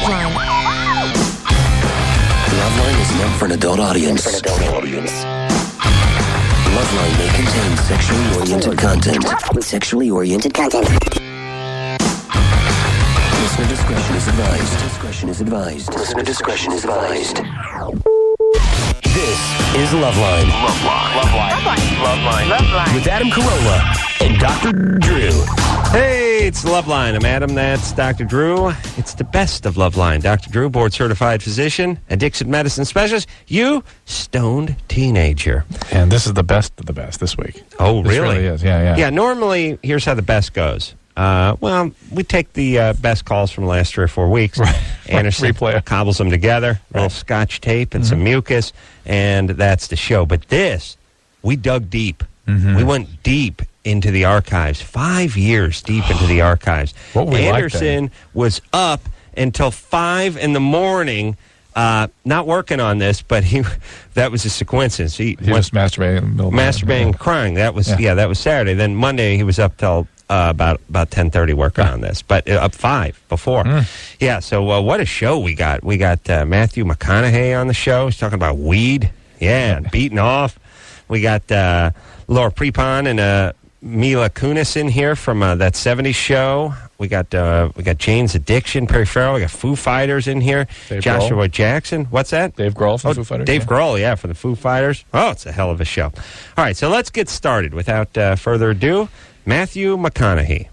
Loveline. Loveline is meant for an adult audience. Loveline may contain sexually oriented content. Listener discretion is advised. Listener discretion is advised. This is Loveline. Loveline. With Adam Carolla and Dr. Drew. Hey, it's Loveline. I'm Adam. That's Dr. Drew. It's the best of Loveline. Dr. Drew, board-certified physician, addiction medicine specialist. You, stoned teenager. And this is the best of the best this week. Oh, This really? really is. Yeah. Yeah, normally, here's how the best goes. Well, we take the best calls from the last 3 or 4 weeks. Right. Anderson Replay. cobbles them together, a little scotch tape and some mucus, and that's the show. But this, we dug deep. We went deep into the archives, 5 years deep into the archives. What we like Anderson was up until 5 in the morning, not working on this, but that was just a coincidence. He was masturbating in the middle of the night. masturbating and crying. That was that was Saturday. Then Monday he was up till about 10:30 working on this, but up 5 before. Yeah, so what a show we got. We got Matthew McConaughey on the show. He's talking about weed. Yeah, and beating off. We got Laura Prepon and Mila Kunis in here from that 70s show. We got Jane's Addiction, Perry Farrell. We got Foo Fighters in here. Dave Joshua Grohl. Jackson. What's that? Dave Grohl from Foo Fighters. Dave Grohl, yeah, from the Foo Fighters. Oh, it's a hell of a show. All right, so let's get started. Without further ado, Matthew McConaughey.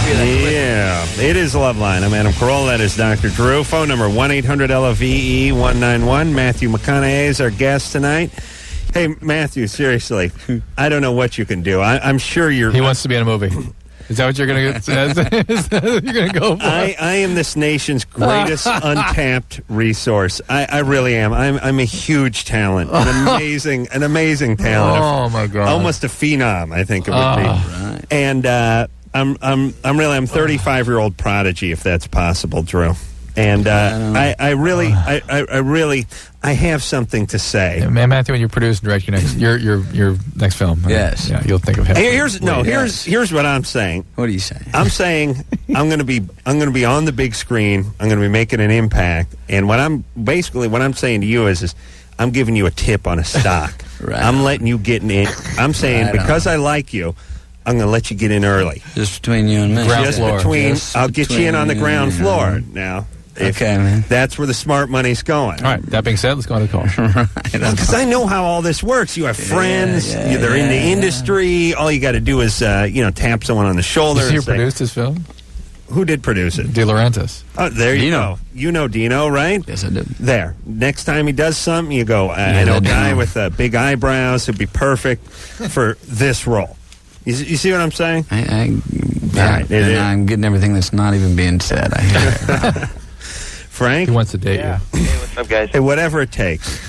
Yeah, it is Loveline. I'm Adam Carolla. That is Dr. Drew. Phone number 1-800-LOVE-191. Matthew McConaughey is our guest tonight. Hey, Matthew, seriously, I don't know what you can do. I'm sure you're... He wants to be in a movie. Is that what you're going to go for? I am this nation's greatest untapped resource. I really am. I'm a huge talent, an amazing talent. Oh my God! Almost a phenom, I think it would be. Right. And I'm 35-year-old prodigy, if that's possible, Drew. And I really have something to say. Man, Matthew, when you produce and direct your next film, Yes. yeah, you'll think of him. Here's what I'm saying. What are you saying? I'm saying I'm going to be on the big screen. I'm going to be making an impact. And what I'm saying to you is I'm giving you a tip on a stock. Right. I'm letting you get in it. I'm saying because I like you, I'm going to let you get in early. Just between you and me. I'll get you in on the ground floor now. Okay, man. That's where the smart money's going. All right. That being said, let's go on to the call. Because I know how all this works. You have friends. They're in the industry. All you got to do is, tap someone on the shoulder. Did you produced his film? Who did produce it? De Laurentiis. Oh, there you go. You know Dino, right? Yes, I did. There. Next time he does something, you go, I know a guy with big eyebrows who'd be perfect for this role. You see what I'm saying? I'm getting everything that's not even being said. I hear it. Frank? He wants to date you. Hey, what's up, guys? Hey, whatever it takes.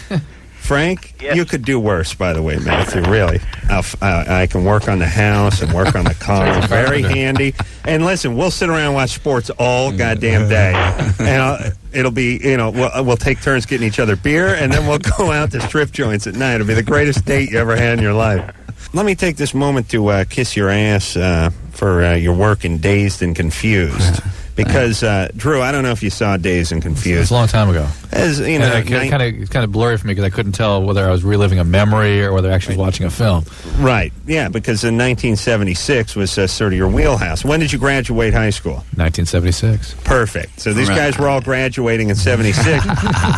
Frank, Yes. you could do worse, by the way, Matthew, really. I can work on the house and work on the car. Very handy. And listen, we'll sit around and watch sports all goddamn day. And it'll be, we'll take turns getting each other beer, and then we'll go out to strip joints at night. It'll be the greatest date you ever had in your life. Let me take this moment to kiss your ass for your work in Dazed and Confused. Because, Drew, I don't know if you saw Dazed and Confused. It was a long time ago. As you know, It's kind of blurry for me because I couldn't tell whether I was reliving a memory or whether I actually was watching a film. Right, yeah, because in 1976 was sort of your wheelhouse. When did you graduate high school? 1976. Perfect. So these guys were all graduating in 76.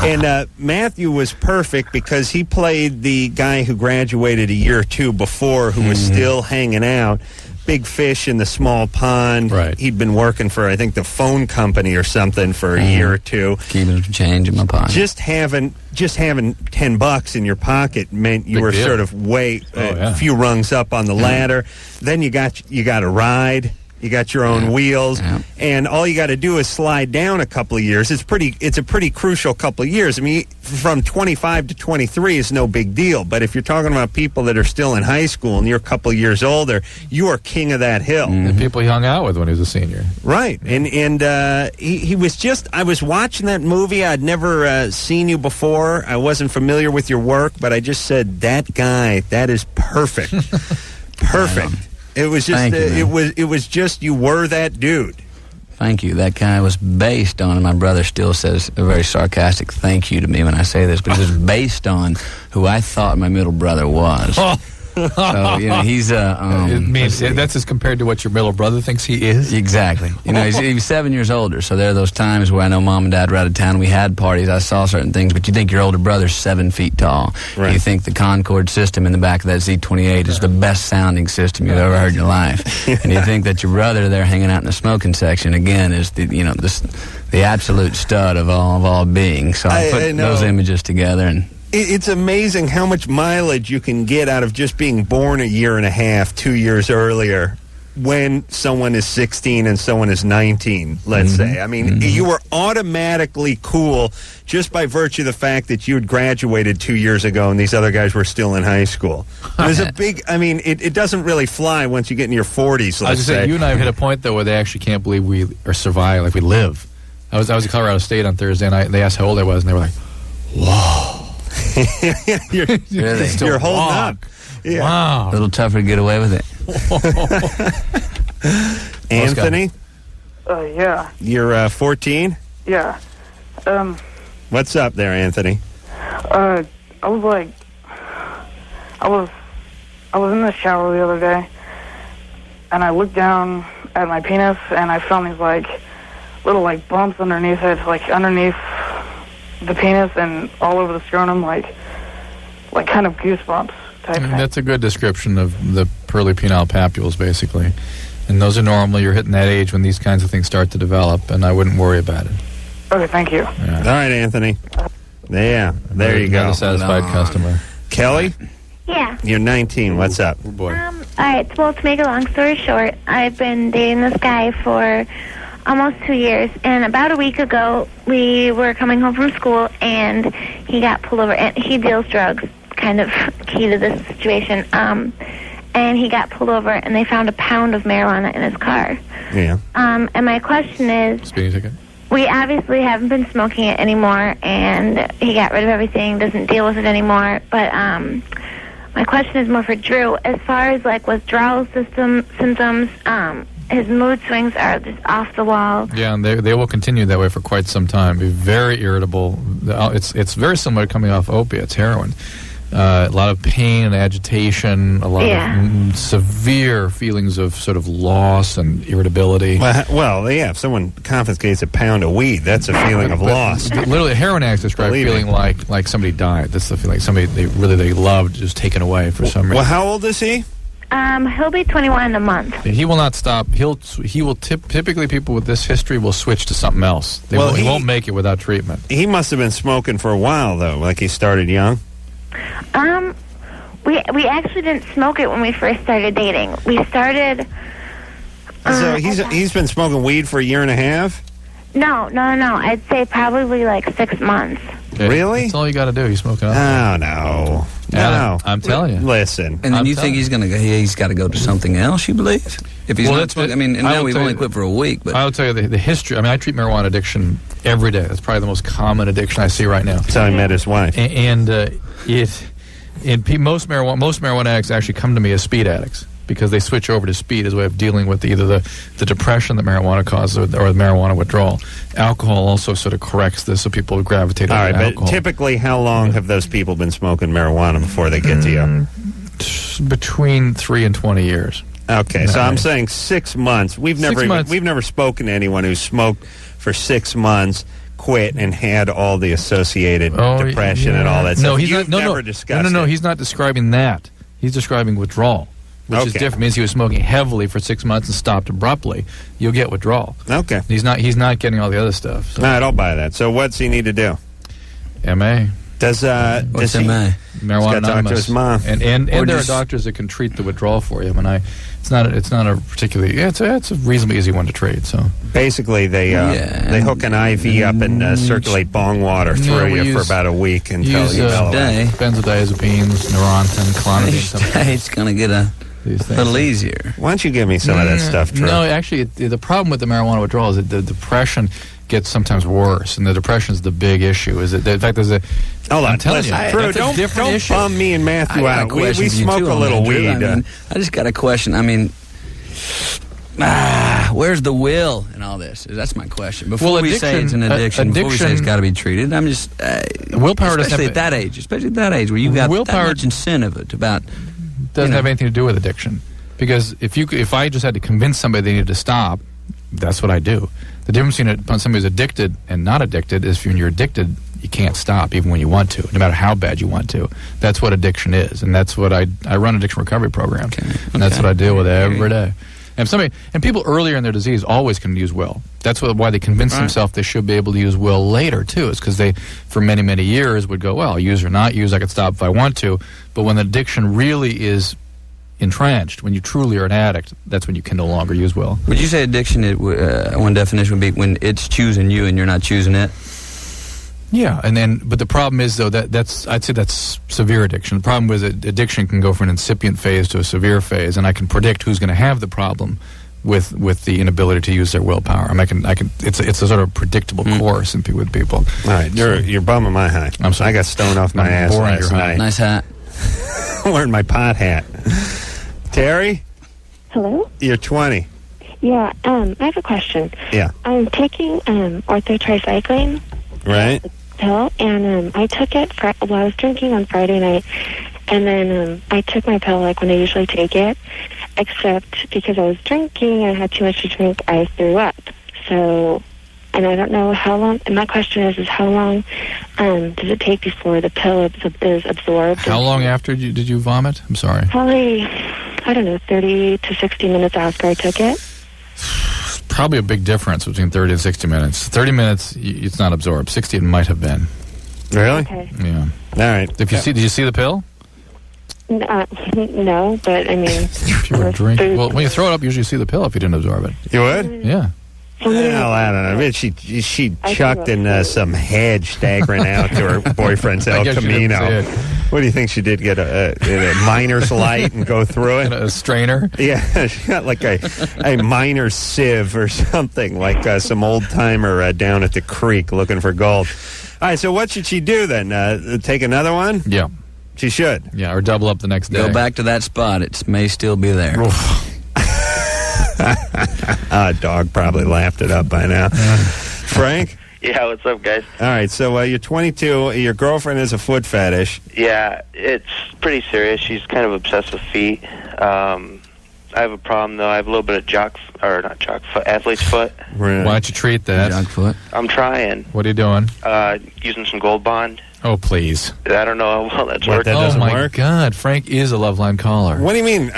And Matthew was perfect because he played the guy who graduated a year or two before who was still hanging out. Big fish in the small pond. Right. He'd been working for, I think, the phone company or something for a year or two. Keeping some change in my pocket. Just having $10 in your pocket meant you Big were deal. sort of a few rungs up on the ladder. Then you got a ride. You got your own wheels, and all you got to do is slide down a couple of years. It's a pretty crucial couple of years. I mean, from 25 to 23 is no big deal, but if you're talking about people that are still in high school and you're a couple of years older, you are king of that hill. The people he hung out with when he was a senior. Right, and he was just. I was watching that movie. I'd never seen you before. I wasn't familiar with your work, but I just said that guy. That is perfect, perfect. It was just. Thank you, it was just. You were that dude. Thank you. That guy was based on, and my brother still says a very sarcastic thank you to me when I say this, but it was based on who I thought my middle brother was. So, he's it means that's as compared to what your middle brother thinks he is? Exactly. He's 7 years older, so there are those times where I know Mom and Dad were out of town, we had parties, I saw certain things, but you think your older brother's 7 feet tall. Right. You think the Concorde system in the back of that Z28 is the best sounding system you've ever heard in your life. And you think that your brother there hanging out in the smoking section, again, is the absolute stud of all being. So I put those images together and... It's amazing how much mileage you can get out of just being born a year and a half, 2 years earlier, when someone is 16 and someone is 19, let's say. I mean, you were automatically cool just by virtue of the fact that you had graduated 2 years ago and these other guys were still in high school. There's a big, it doesn't really fly once you get in your 40s, let's say. You and I have hit a point, though, where they actually can't believe we are surviving, like we live. I was at Colorado State on Thursday, and they asked how old I was, and they were like, whoa. You're holding up. Yeah. Wow. A little tougher to get away with it. Anthony? Yeah. You're 14? Yeah. What's up there, Anthony? I was in the shower the other day, and I looked down at my penis, and I found these, little, bumps underneath it, underneath the penis and all over the scrotum, like kind of goosebumps type thing. That's a good description of the pearly penile papules, basically. And those are normal. You're hitting that age when these kinds of things start to develop, and I wouldn't worry about it. Okay, thank you. Yeah. All right, Anthony. Yeah, there you go. A satisfied customer. Kelly? Yeah. You're 19. What's up? Oh, boy. All right, well, to make a long story short, I've been dating this guy for almost 2 years, and about a week ago, we were coming home from school, and he got pulled over, and he deals drugs, kind of key to this situation, and he got pulled over, and they found a pound of marijuana in his car. Yeah. And my question is... Speeding ticket? We obviously haven't been smoking it anymore, and he got rid of everything, doesn't deal with it anymore, but my question is more for Drew. As far as, withdrawal symptoms, his mood swings are just off the wall. Yeah, and they will continue that way for quite some time. Be very irritable. It's very similar to coming off opiates, heroin. A lot of pain and agitation, a lot of severe feelings of sort of loss and irritability. Well, yeah, if someone confiscates a pound of weed, that's a feeling of loss. Literally, heroin addicts describe feeling like somebody died. That's the feeling, somebody they loved just taken away for some reason. Well, how old is he? He'll be 21 in a month. He will not stop. He will typically people with this history will switch to something else. He won't make it without treatment. He must have been smoking for a while though, like he started young. We actually didn't smoke it when we first started dating. We started. So he's been smoking weed for a year and a half? No. I'd say probably 6 months. Okay. Really? That's all you got to do. You smoke it up. Oh, no. No. I'm telling you. Listen. And then you think he's got to go to something else, you believe? If he's not smoking, and now we've only quit for a week. But I'll tell you the history. I treat marijuana addiction every day. That's probably the most common addiction I see right now. That's how he met his wife. Most marijuana addicts actually come to me as speed addicts because they switch over to speed as a way of dealing with either the depression that marijuana causes or the marijuana withdrawal. Alcohol also sort of corrects this, so people gravitate to alcohol. All right, but typically how long have those people been smoking marijuana before they get to you? Between 3 and 20 years. Okay, so I'm saying 6 months. We've never spoken to anyone who smoked for 6 months, quit, and had all the associated depression and all that stuff. He's not describing that. He's describing withdrawal, which is different. It means he was smoking heavily for 6 months and stopped abruptly. You'll get withdrawal. Okay. He's not getting all the other stuff. So. No, I don't buy that. So what's he need to do? MA. What's MA? Marijuana Anonymous. Mom. And there are doctors that can treat the withdrawal for you. It's not a particularly. It's a reasonably easy one to treat. So basically, they hook an IV up and circulate bong water through you for about a week until you mellow. Benzodiazepines, Neurontin, clonidine. It's going to get a little easier. Why don't you give me some of that stuff, Drew? No, actually, the problem with the marijuana withdrawal is that the depression gets sometimes worse, and the depression is the big issue. Is it? In fact, there's a. Hold on, Drew, don't bum me and Matthew out. We smoke a little weed. I just got a question. Where's the will in all this? That's my question. Before Well, we say it's an addiction, before we say it's got to be treated, I'm just willpower especially at that age where you've got that much incentive about doesn't have anything to do with addiction. Because if I just had to convince somebody they needed to stop, that's what I do. The difference between somebody who's addicted and not addicted is when you're addicted, you can't stop even when you want to, no matter how bad you want to. That's what addiction is, and that's what I run addiction recovery programs, and that's what I deal with every day. And people earlier in their disease always can use will. That's why they convince themselves they should be able to use will later too. Is because they, for many, many years, would go, well, use or not use, I could stop if I want to. But when the addiction really is entrenched, when you truly are an addict, that's when you can no longer use will. Would you say addiction, one definition would be when it's choosing you and you're not choosing it? Yeah, but the problem is, though, I'd say that's severe addiction. The problem is that addiction can go from an incipient phase to a severe phase, and I can predict who's going to have the problem with the inability to use their willpower. It's a sort of predictable course with people. All right, you're bumming my high. I'm sorry. I got stoned off my ass last night. Nice hat. I'm wearing my pot hat. Terry? Hello? You're 20. Yeah, I have a question. Yeah. I'm taking orthotricycline. Right. Pill, and I took it I was drinking on Friday night, and then I took my pill like when I usually take it, except because I was drinking and I had too much to drink, I threw up. So, and I don't know how long, and my question is how long does it take before the pill is absorbed? How long after did you vomit? I'm sorry. Probably, I don't know, 30 to 60 minutes after I took it. Probably a big difference between 30 and 60 minutes. 30 minutes, it's not absorbed. 60, it might have been. Really? Okay. All Yeah. right. Did you see the pill? No, but I mean, if you were drinking, well, when you throw it up, you usually see the pill if you didn't absorb it. You would? Yeah. Well, I don't know. I mean, she chucked in some hedge staggering out to her boyfriend's El Camino. What do you think she did? Get a miner's light and go through it? A strainer? Yeah, she got like a miner's sieve or something, like some old-timer down at the creek looking for gold. All right, so what should she do then? Take another one? Yeah. She should. Yeah, or double up the next day. Go back to that spot. It may still be there. Dog probably laughed it up by now. Frank? Yeah, what's up, guys? All right, so you're 22. Your girlfriend has a foot fetish. Yeah, it's pretty serious. She's kind of obsessed with feet. I have a problem, though. I have a little bit of athlete's foot. Right. Why don't you treat that? Junk foot. I'm trying. What are you doing? Using some Gold Bond. Oh, please. I don't know how well that's What, working. that doesn't my work? God, Frank is a Loveline caller. What do you mean?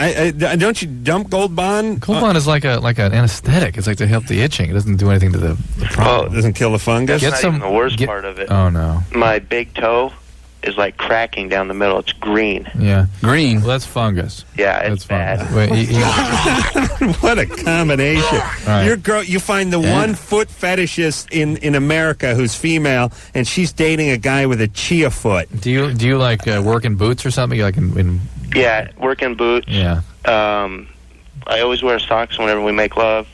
Don't you dump Gold Bond? Gold Bond is like an anesthetic. It's like to help the itching. It doesn't do anything to the problem. It doesn't kill the fungus? That's not even the worst part of it. Oh, no. My big toe is like cracking down the middle. It's green. Yeah. Green. Well, that's fungus. Yeah, it's That's bad. fungus. Wait, What a combination. Right. Your girl, you find the one foot fetishist in America who's female, and she's dating a guy with a chia foot. do you like work in boots or something? You like in Yeah, work in boots. yeah. I always wear socks whenever we make love.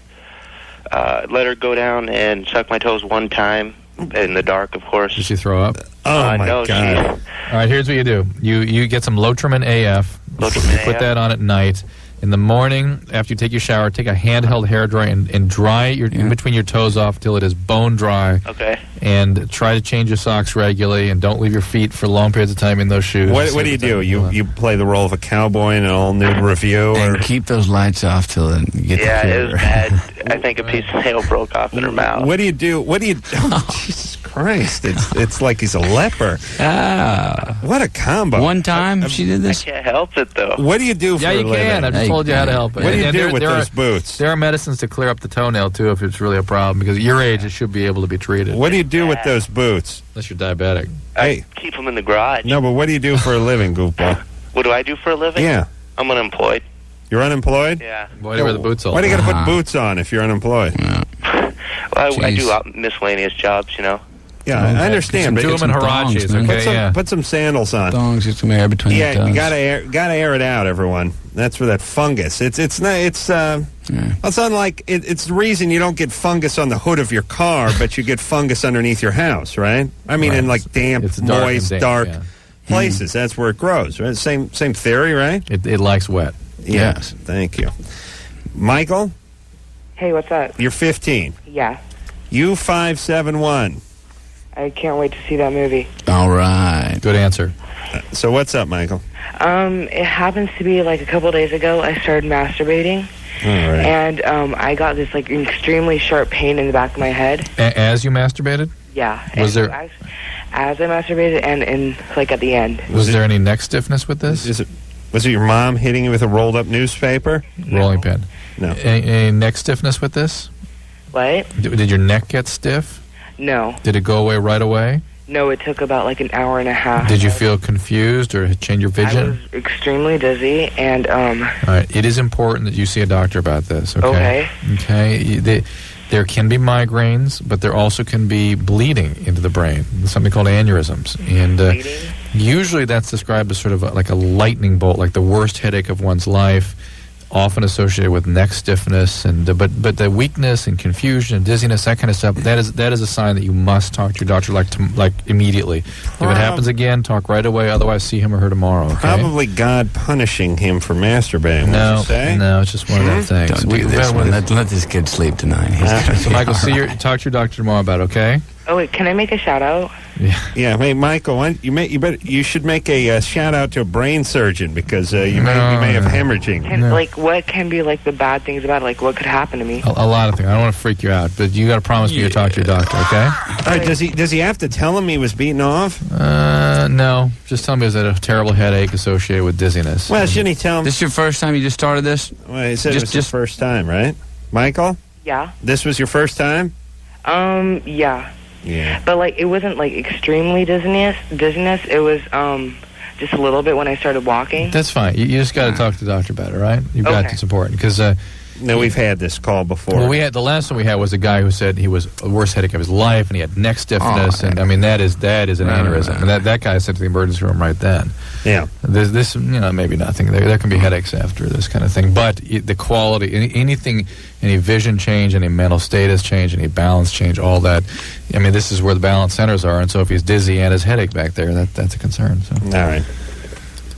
Let her go down and suck my toes one time in the dark, of course. Did she throw up? Oh, my no, God. All right, here's what you do. You get some Lotrimin AF. Lotrimin You put AF. that on at night. In the morning, after you take your shower, take a handheld hairdryer and dry it in between your toes off till it is bone dry. Okay. And try to change your socks regularly, and don't leave your feet for long periods of time in those shoes. What do you do? You play the role of a cowboy in an all-nude review? And Or keep those lights off till then you get Yeah, the it was bad. I think a piece of nail broke off in her mouth. what do you do? Oh, Jesus Christ. It's like he's a leper. What a combo. One time she did I this. can't help it, though. What do you do for Yeah, a you living? can. I just told you how to help it. What do you And do there- with there those are- boots? There are medicines to clear up the toenail, too, if it's really a problem, because at your age, it should be able to be treated. What do you do with those boots? Unless you're diabetic. Hey, Keep them in the garage. no, but what do you do for a living, goofball? What do I do for a living? Yeah. I'm unemployed. You're unemployed? Yeah. Why do you wear the boots all Why do you got to Uh-huh. put boots on if you're unemployed? Well, I Jeez. do miscellaneous jobs, you know. Yeah, I understand. Get But Do some them in thongs, Harachis, man. okay? put some sandals on. Thongs, get some air between Yeah, the toes. you gotta air it out, everyone. That's for that fungus. It's unlike it's the reason you don't get fungus on the hood of your car, but you get fungus underneath your house, right? I mean, Right. in like damp, It's dark and moist, damp, dark yeah. places. That's where it grows. Right? Same theory, right? It likes wet. Yes. Thank you, Michael. Hey, what's up? You're 15. Yeah. U571. I can't wait to see that movie. All right. Good answer. So what's up, Michael? It happens to be like a couple days ago I started masturbating. All right. And I got this like extremely sharp pain in the back of my head. As you masturbated? Yeah. Was there... As I masturbated and like at the end. Was there any neck stiffness with this? Was it your mom hitting you with a rolled up newspaper? Rolling pin. No. Any neck stiffness with this? What? Did your neck get stiff? No. Did it go away right away? No, it took about like an hour and a half. Did you feel confused or change your vision? I was extremely dizzy and All right. It is important that you see a doctor about this, okay? Okay. There can be migraines, but there also can be bleeding into the brain, something called aneurysms. And usually that's described as sort of like a lightning bolt, like the worst headache of one's life, often associated with neck stiffness. But the weakness and confusion and dizziness, that kind of stuff, that is a sign that you must talk to your doctor like immediately. If it happens again, talk right away. Otherwise, see him or her tomorrow. Okay? Probably God punishing him for masturbating. No, would you say? no, it's just one of those things. Don't do this one. Let this kid sleep tonight. So, Michael, talk to your doctor tomorrow about it, okay? Oh, wait, can I make a shout out? Yeah. Hey, Michael, you should make a shout out to a brain surgeon because you may have hemorrhaging. Like, what can be like the bad things about it? Like, what could happen to me? A lot of things. I don't want to freak you out, but you got to promise me you'll talk to your doctor, okay? All right. Does he have to tell him he was beaten off? No. Just tell him he has a terrible headache associated with dizziness. Well, shouldn't he tell him? This is your first time you just started this? Well, he said it was his first time, right? Michael? Yeah. This was your first time? Yeah. Yeah. But like, it wasn't like extremely dizziness. It was just a little bit when I started walking. That's fine. You just got to talk to the doctor about it, right? You've got to. It's important because. No, we've had this call before. Well, the last one we had was a guy who said he was the worst headache of his life, and he had neck stiffness, and I mean that is an aneurysm, and that guy sent to the emergency room right then. Yeah, this maybe nothing. There can be headaches after this kind of thing, but the quality, any vision change, any mental status change, any balance change, all that. I mean, this is where the balance centers are, and so if he's dizzy and his headache back there, that's a concern. So. All right.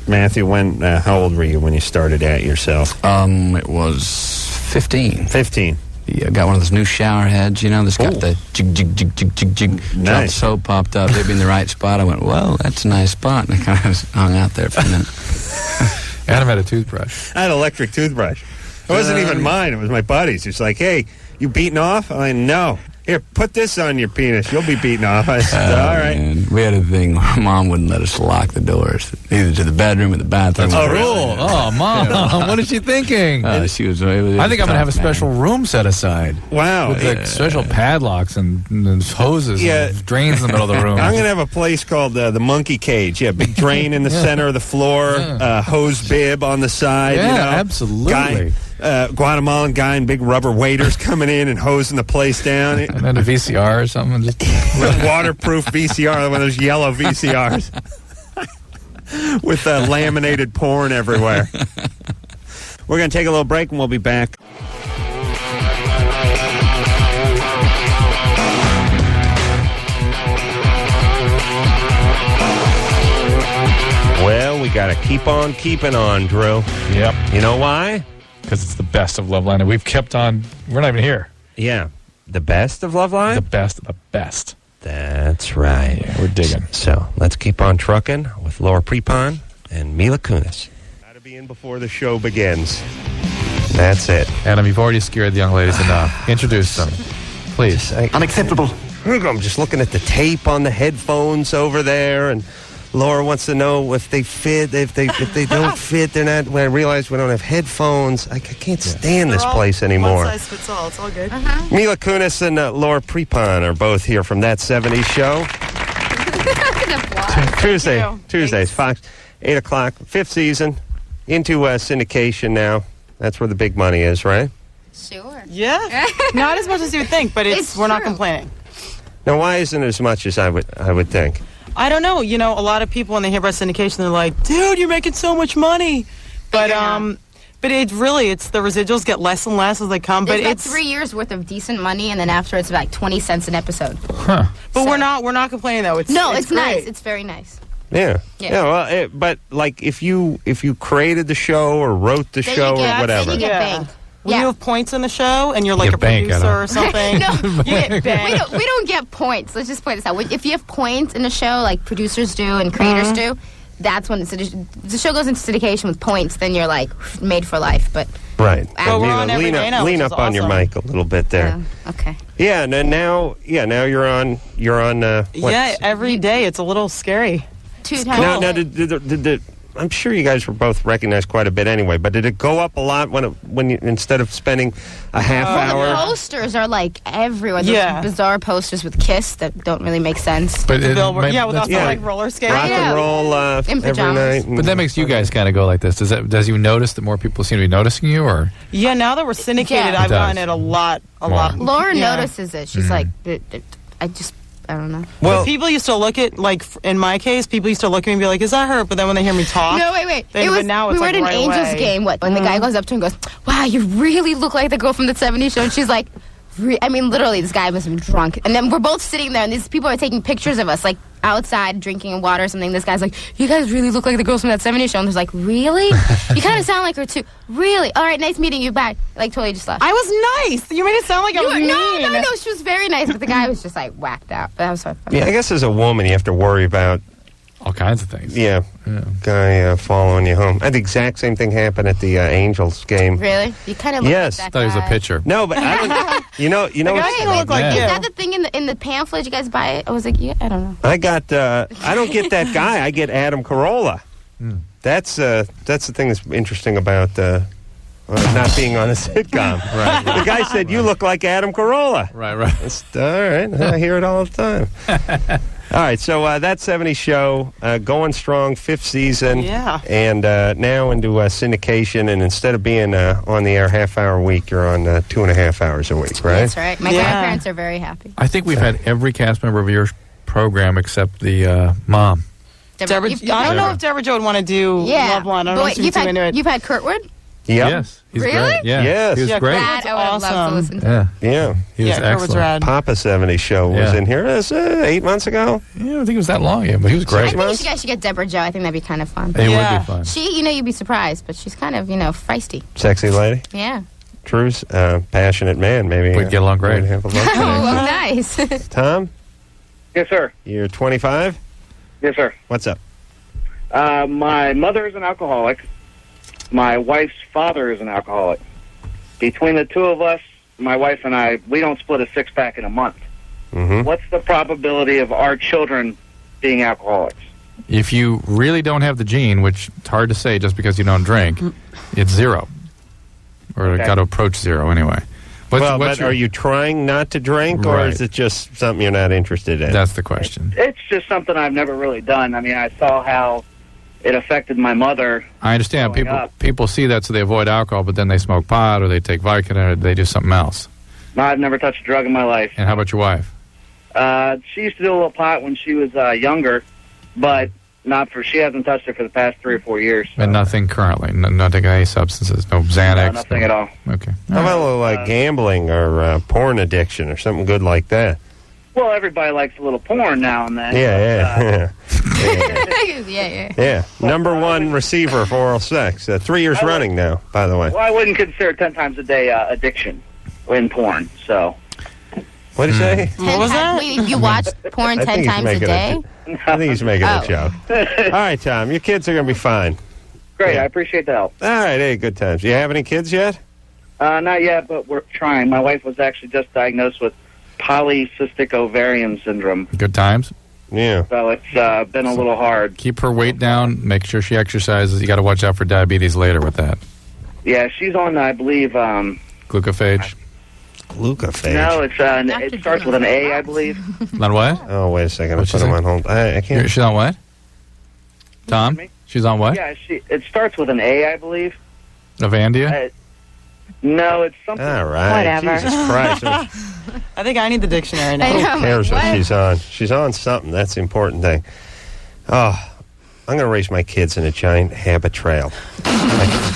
Matthew, how old were you when you started at yourself? It was 15. 15. Yeah, got one of those new shower heads, that's got the jig, jig, jig, jig, jig, jig. Nice. Soap popped up. They'd be in the right spot. I went, well, that's a nice spot. And I kind of hung out there for a minute. Adam had a toothbrush. I had an electric toothbrush. It wasn't even mine. It was my buddy's. It's like, hey, you beaten off? I'm like, no. Here, put this on your penis. You'll be beaten off. I said, all right. Man. We had a thing where Mom wouldn't let us lock the doors, either to the bedroom or the bathroom. That's a rule. Oh, Mom. What is she thinking? She was. I think I'm going to have a special room set aside. Wow. With like special padlocks and hoses and drains in the middle of the room. I'm going to have a place called the Monkey Cage. Yeah, big drain in the center of the floor, hose bib on the side. Yeah, absolutely. Guatemalan guy in big rubber waders coming in and hosing the place down. And then a VCR or something. Just waterproof VCR, one of those yellow VCRs with laminated porn everywhere. We're going to take a little break and we'll be back. Well, we got to keep on keeping on, Drew. Yep. You know why? Because it's the best of Loveline, and we've kept on. We're not even here. Yeah. The best of Loveline? The best of the best. That's right. Yeah, we're digging. So let's keep on trucking with Laura Prepon and Mila Kunis. Got to be in before the show begins. That's it. Adam, you've already scared the young ladies enough. Introduce them, please. Unacceptable. I'm just looking at the tape on the headphones over there, and Laura wants to know if they fit. If they don't fit, they're not. When I realize we don't have headphones, I can't stand this place anymore. One size fits all. It's all good. Mila Kunis and Laura Prepon are both here from That 70s Show. Tuesdays, Fox, 8 o'clock, 5th season, into syndication now. That's where the big money is, right? Sure. Yeah. Not as much as you would think, but we're not complaining. Now, why isn't it as much as I would think? I don't know. A lot of people when they hear about syndication, they're like, "Dude, you're making so much money." But it's the residuals get less and less as they come. But it's 3 years worth of decent money, and then after it's like 20 cents an episode. Huh. But we're not complaining though. It's great. nice. It's very nice. Yeah. Well, but like if you created the show or wrote the show or whatever, then you get bank. When you have points in the show and you're like a producer or something. No, you get banked. we don't get points. Let's just point this out. If you have points in the show, like producers do and creators do, that's when the show goes into syndication with points. Then you're like made for life. But right. But we're on every day now, lean which up is on your awesome. mic a little bit there. Okay. Yeah, and then now you're on. What? Yeah, every day it's a little scary. 2 times. Now, did I'm sure you guys were both recognized quite a bit anyway, but did it go up a lot when you, instead of spending a half hour? The posters are like everywhere. Those bizarre posters with Kiss that don't really make sense. But with us like roller skating. Rock and roll in every pajamas. night. But that makes you guys kind of go like this. Does you notice that more people seem to be noticing you, or? Yeah, now that we're syndicated, Yeah. I've gotten it a lot. Laura notices it. She's like, I don't know. Well, people used to look at, like, in my case, people used to look at me and be like, is that her? But then when they hear me talk. No, wait. But now it's we were like at an right Angels away. game. When the guy goes up to her and goes, wow, you really look like the girl from the 70s show. And she's like, literally, this guy must have been drunk. And then we're both sitting there, and these people are taking pictures of us, like, outside drinking water or something. This guy's like, you guys really look like the girls from that 70s show. And there's like, really? You kind of sound like her, too. Really? All right, nice meeting you. Bye. Like, totally just left. I was nice. You made it sound like I was mean. No. She was very nice, but the guy was just, like, whacked out. But that was so funny. Yeah, I guess as a woman, you have to worry about all kinds of things. Yeah. Guy following you home. And the exact same thing happened at the Angels game. Really? You kind of look Yes. like that I thought he was a guy. pitcher. No, but I don't. You know. The guy didn't look like you. Is that the thing in the pamphlet? You guys buy it? I was like, yeah, I don't know. I got. I don't get that guy. I get Adam Carolla. That's the thing that's interesting about not being on a sitcom. Right. The guy said, "You look like Adam Carolla." Right. That's, all right. I hear it all the time. All right, so that 70s show going strong, 5th season, and now into syndication. And instead of being on the air half-hour a week, you're on 2.5 hours a week, right? That's right. My grandparents are very happy. I think we've had every cast member of your program except the mom. Deborah, I don't know if Deborah Jo would want to do Loveline. I don't know if she's too into it. You've had Kurtwood? Yep. Yes. He's Really? great. Yeah. Yes. He was Yeah, great. That I would love to listen to. Yeah. He was excellent. rad. Papa 70s show was in here 8 months ago. Yeah, I don't think it was that long yet, but he was I great. think you guys should get Deborah Jo. I think that'd be kind of fun. It would be fun. She, you'd be surprised, but she's kind of, feisty. Sexy lady. Yeah. True's passionate man. Maybe we'd get along great. We'd have a love Oh, connection. nice. Tom? Yes, sir. You're 25? Yes, sir. What's up? My mother is an alcoholic. My wife's father is an alcoholic. Between the two of us, my wife and I, we don't split a 6-pack in a month. Mm-hmm. What's the probability of our children being alcoholics? If you really don't have the gene, which it's hard to say just because you don't drink, it's 0. Or got to approach 0 anyway. But are you trying not to drink, or is it just something you're not interested in? That's the question. It's just something I've never really done. I mean, I saw how it affected my mother. I understand. People see that, so they avoid alcohol, but then they smoke pot, or they take Vicodin, or they do something else. No, I've never touched a drug in my life. And how about your wife? She used to do a little pot when she was younger, but she hasn't touched it for the past 3 or 4 years. And nothing currently? Not taking any substances? No Xanax? No, nothing at all. Okay. How about a little gambling or porn addiction or something good like that? Well, everybody likes a little porn now and then. Yeah. Yeah. Number 1 receiver for oral sex. 3 years running now, by the way. Well, I wouldn't consider 10 times a day addiction in porn, so. What did you say? What was that? You watch porn 10 times a day? I think he's making a joke. All right, Tom, your kids are going to be fine. Great, I appreciate the help. All right, hey, good times. Do you have any kids yet? Not yet, but we're trying. My wife was actually just diagnosed with polycystic ovarian syndrome. Good times? Yeah. So it's been a little hard. Keep her weight down. Make sure she exercises. You got to watch out for diabetes later with that. Yeah, she's on, I believe... Glucophage? Glucophage? No, it starts with an A, I believe. Not what? Oh, wait a second. I'll put him on hold. I can't... She's on what? Tom? She's on what? Yeah, it starts with an A, I believe. Avandia? No, it's something... All right. Whatever. Jesus Christ. I think I need the dictionary now. Who cares what she's on? She's on something. That's the important thing. Oh, I'm going to raise my kids in a giant habit trail.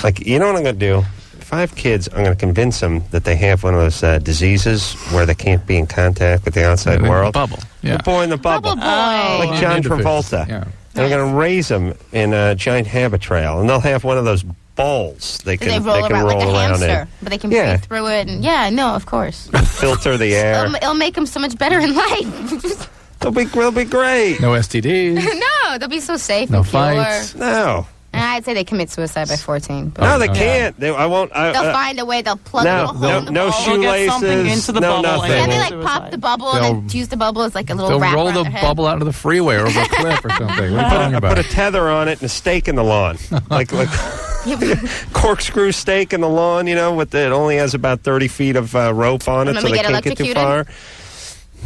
Like, you know what I'm going to do? If I have kids, I'm going to convince them that they have one of those diseases where they can't be in contact with the outside world. Bubble. Yeah. The boy in the bubble. Bubble boy. Like John Travolta. Yeah. And I'm going to raise them in a giant habit trail. And they'll have one of those balls. They They can roll around like a hamster, in. but they can breathe through it. And no, of course. Filter the air. It'll make them so much better in life. They'll be great. No STDs. No, they'll be so safe. No and pure. fights. No. And I'd say they commit suicide by 14. But No, they can't. I won't. they'll find a way. They'll plug a little hole in the no ball. shoelaces. something into the bubble nothing. And they like pop the bubble and then use the bubble as like a little They'll wrap roll around the their head. bubble out into the freeway or over a cliff or something. What are you talking about? Put a tether on it and a stake in the lawn, like corkscrew stake in the lawn. It only has about 30 feet of rope on it, so they can't get too far.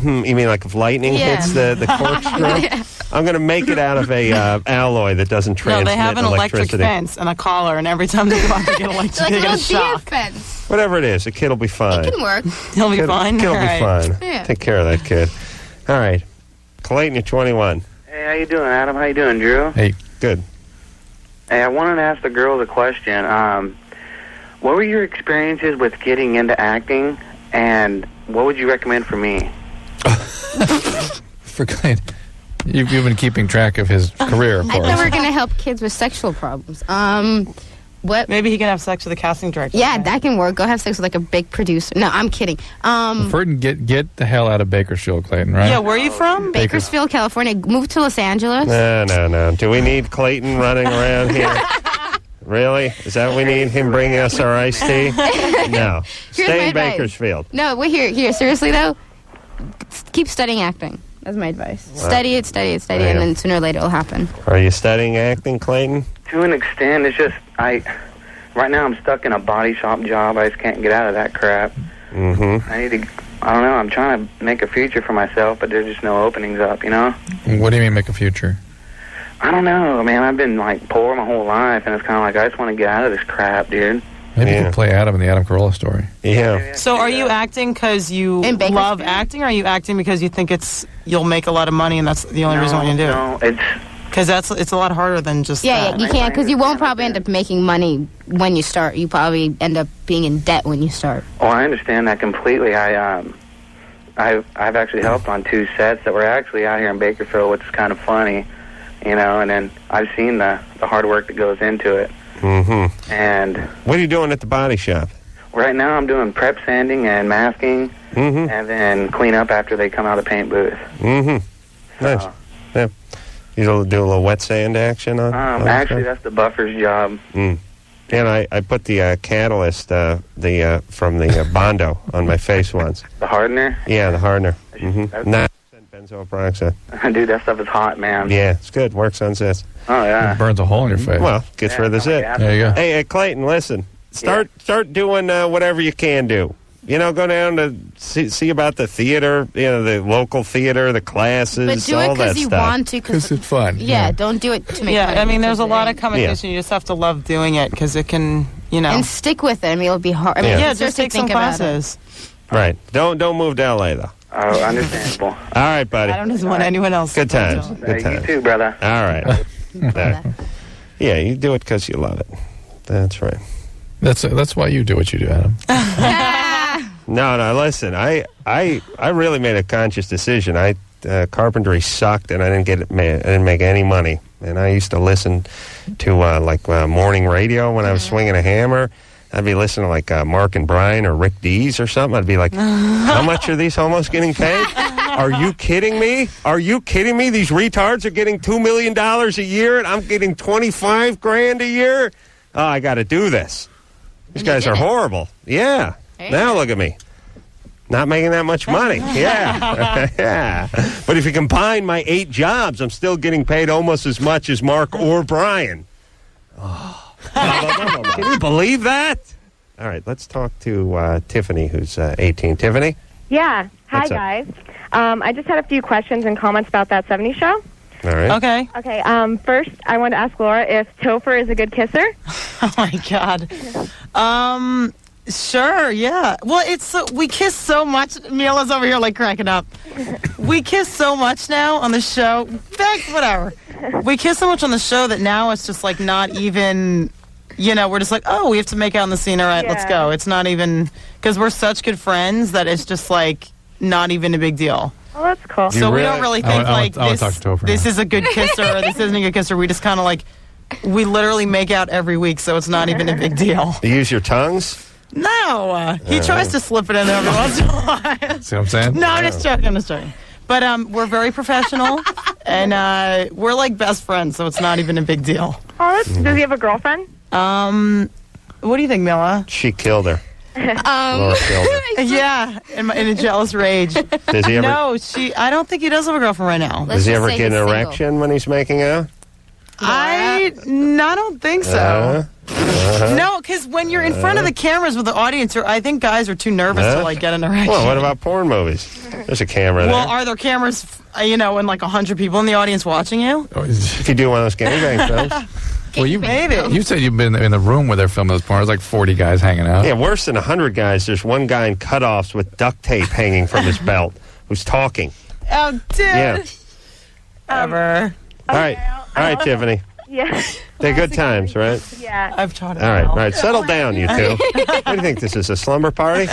You mean like if lightning hits the corkscrew? I'm going to make it out of a alloy that doesn't transmit No, they have an electric electricity. fence and a collar, and every time they go out, they get electric. They get a shock. Fence. Whatever it is, the kid will be fine. It can work. He'll be fine. Kid'll All be right. fine. Yeah. Take care of that kid. All right. Clayton, you're 21. Hey, how you doing, Adam? How you doing, Drew? Hey. Good. Hey, I wanted to ask the girls a question. What were your experiences with getting into acting, and what would you recommend for me? For Clayton. You've been keeping track of his career, of I course. thought we were going to help kids with sexual problems. What? Maybe he can have sex with the casting director. Yeah, that can work. Go have sex with like a big producer. No, I'm kidding. Ferdinand, get the hell out of Bakersfield, Clayton, right? Yeah, where are you from? Bakersfield, California. Moved to Los Angeles. No. Do we need Clayton running around here? Really? Is that what we need? Him bringing us our iced tea? No. Here's Stay my in advice. Bakersfield. No, wait, here. Seriously, though, keep studying acting. That's my advice. Wow. Study it, and then sooner or later it'll happen. Are you studying acting, Clayton? To an extent, it's just right now I'm stuck in a body shop job. I just can't get out of that crap. Mm-hmm. I don't know, I'm trying to make a future for myself, but there's just no openings up, What do you mean make a future? I don't know, man. I've been poor my whole life, and it's kind of like I just want to get out of this crap, dude. Maybe you could play Adam in the Adam Carolla story. Yeah. So are you acting because you love acting, or are you acting because you think you'll make a lot of money and that's the only reason why you do it? No, it's... Because it's a lot harder than just that. You can't, because you won't probably end up making money when you start. You probably end up being in debt when you start. Oh, I understand that completely. I've actually helped on 2 sets that were actually out here in Bakersfield, which is kind of funny, and then I've seen the hard work that goes into it. Mm-hmm. And what are you doing at the body shop? Right now I'm doing prep sanding and masking, and then clean up after they come out of the paint booth. Mm-hmm. Nice. Yeah. You do a little wet sand action on actually, that's the buffer's job. And I put the catalyst from the Bondo on my face once. The hardener? Yeah, the hardener. 9% benzoyl peroxide. Dude, that stuff is hot, man. Yeah, it's good. Works on zits. Oh, yeah. It burns a hole in your face. Well, gets rid of the zit. There you go. Hey, Clayton, listen. Start doing whatever you can do. Go down to see about the theater, the local theater, the classes, But do all it that because you stuff. want to. Because it's fun. Yeah, don't do it to make money. I mean, there's a lot of competition. You just have to love doing it because it can, And stick with it. I mean, it'll be hard. I mean, just take some classes. Right. Don't move to L.A., though. Oh, understandable. All right, buddy. I don't want anyone else. Good times. Good times. You too, brother. All right. Yeah, you do it because you love it. That's right. That's why you do what you do, Adam. No. Listen, I really made a conscious decision. Carpentry sucked, and I didn't make any money. And I used to listen to morning radio when I was swinging a hammer. I'd be listening to Mark and Brian or Rick Dees or something. I'd be like, how much are these homos getting paid? Are you kidding me? Are you kidding me? These retards are getting $2 million a year, and I'm getting $25,000 a year. Oh, I got to do this. These guys are horrible. Yeah. Now look at me. Not making that much money. Yeah. Yeah. But if you combine my 8 jobs, I'm still getting paid almost as much as Mark or Brian. Oh. Can you believe that? All right, let's talk to Tiffany, who's 18. Tiffany? Yeah. Hi, What's up? guys. I just had a few questions and comments about that 70s show. All right. Okay. Okay. First, I wanted to ask Laura if Topher is a good kisser. Oh, my God. Sure, yeah. Well, we kiss so much. Mila's over here cracking up. We kiss so much now on the show. Whatever. We kiss so much on the show that now it's just not even, we're just oh, we have to make out in the scene. All right, let's go. It's not even, because we're such good friends that it's just not even a big deal. Oh, that's cool. So we don't really think I wanna talk to Topher this now. is a good kisser or this isn't a good kisser. We just kind of We literally make out every week, so it's not even a big deal. You use your tongues? No, he tries to slip it in every once in a while. See what I'm saying? No, I'm just joking. But we're very professional, and we're like best friends, so it's not even a big deal. Oh, does he have a girlfriend? What do you think, Mila? She killed her. Laura killed her. Yeah, in a jealous rage. Does he ever? No, I don't think he does have a girlfriend right now. Does he ever get an erection when he's making out? I don't think so. No, because when you're in front of the cameras with the audience, I think guys are too nervous to like get an erection. Well, what about porn movies? There's a camera there. Well, are there cameras, and like 100 people in the audience watching you? If you do one of those gangbang films. Well, Maybe. You said you've been in the room where they're filming those porn. There's like 40 guys hanging out. Yeah, worse than 100 guys. There's one guy in cutoffs with duct tape hanging from his belt who's talking. Oh, dude. Yeah. Ever. All right, Tiffany. Yeah. They're good times, right? Yeah. I've taught it. All right. Settle down, you two. What do you think? This is a slumber party?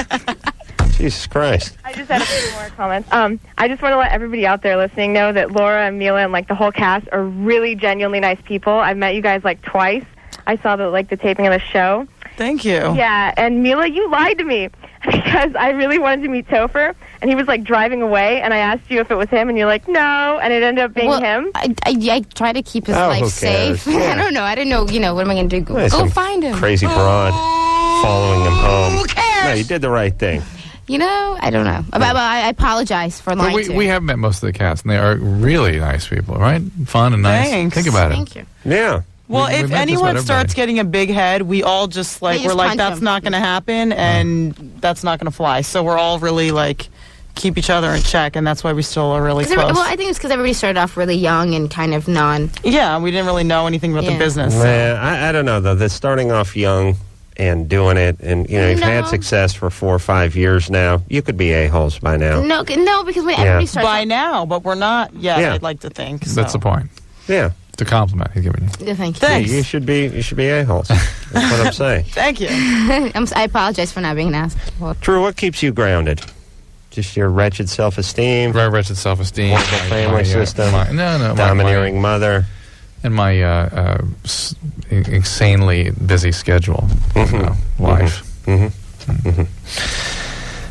Jesus Christ. I just had a few more comments. I just want to let everybody out there listening know that Laura and Mila and like the whole cast are really genuinely nice people. I've met you guys like twice. I saw the taping of the show. Thank you. Yeah, and Mila, you lied to me because I really wanted to meet Topher, and he was like driving away, and I asked you if it was him, and you're like, no, and it ended up being him. I try to keep his life safe. Yeah. I don't know. I didn't know. What am I going to do? Go find him. Crazy broad following him home. Who cares? No, you did the right thing. I don't know. I apologize for lying to you. We have met most of the cast, and they are really nice people, right? Fun and nice. Thanks. Think about it. Thank you. Yeah. Well, We if met just about anyone starts everybody. getting a big head, we all just They just we're like, punch that's him. not going to happen, and that's not going to fly. So we're all really keep each other in check, and that's why we still are really close. Well, I think it's because everybody started off really young and kind of Yeah, we didn't really know anything about the business. Man, I don't know, though. They're starting off young and doing it, and, you've had success for 4 or 5 years now. You could be a-holes by now. No, because when everybody starts by now, but we're not yet, Yeah. I'd like to think. That's the point. Yeah. It's a compliment he's giving you. Yeah, thank you. Thanks. You should be a-holes. That's what I'm saying. Thank you. I apologize for not being an asshole. Drew, what keeps you grounded? Just your wretched self-esteem? Very wretched self-esteem. Horrible family system? Domineering mother? And my insanely busy schedule. Life.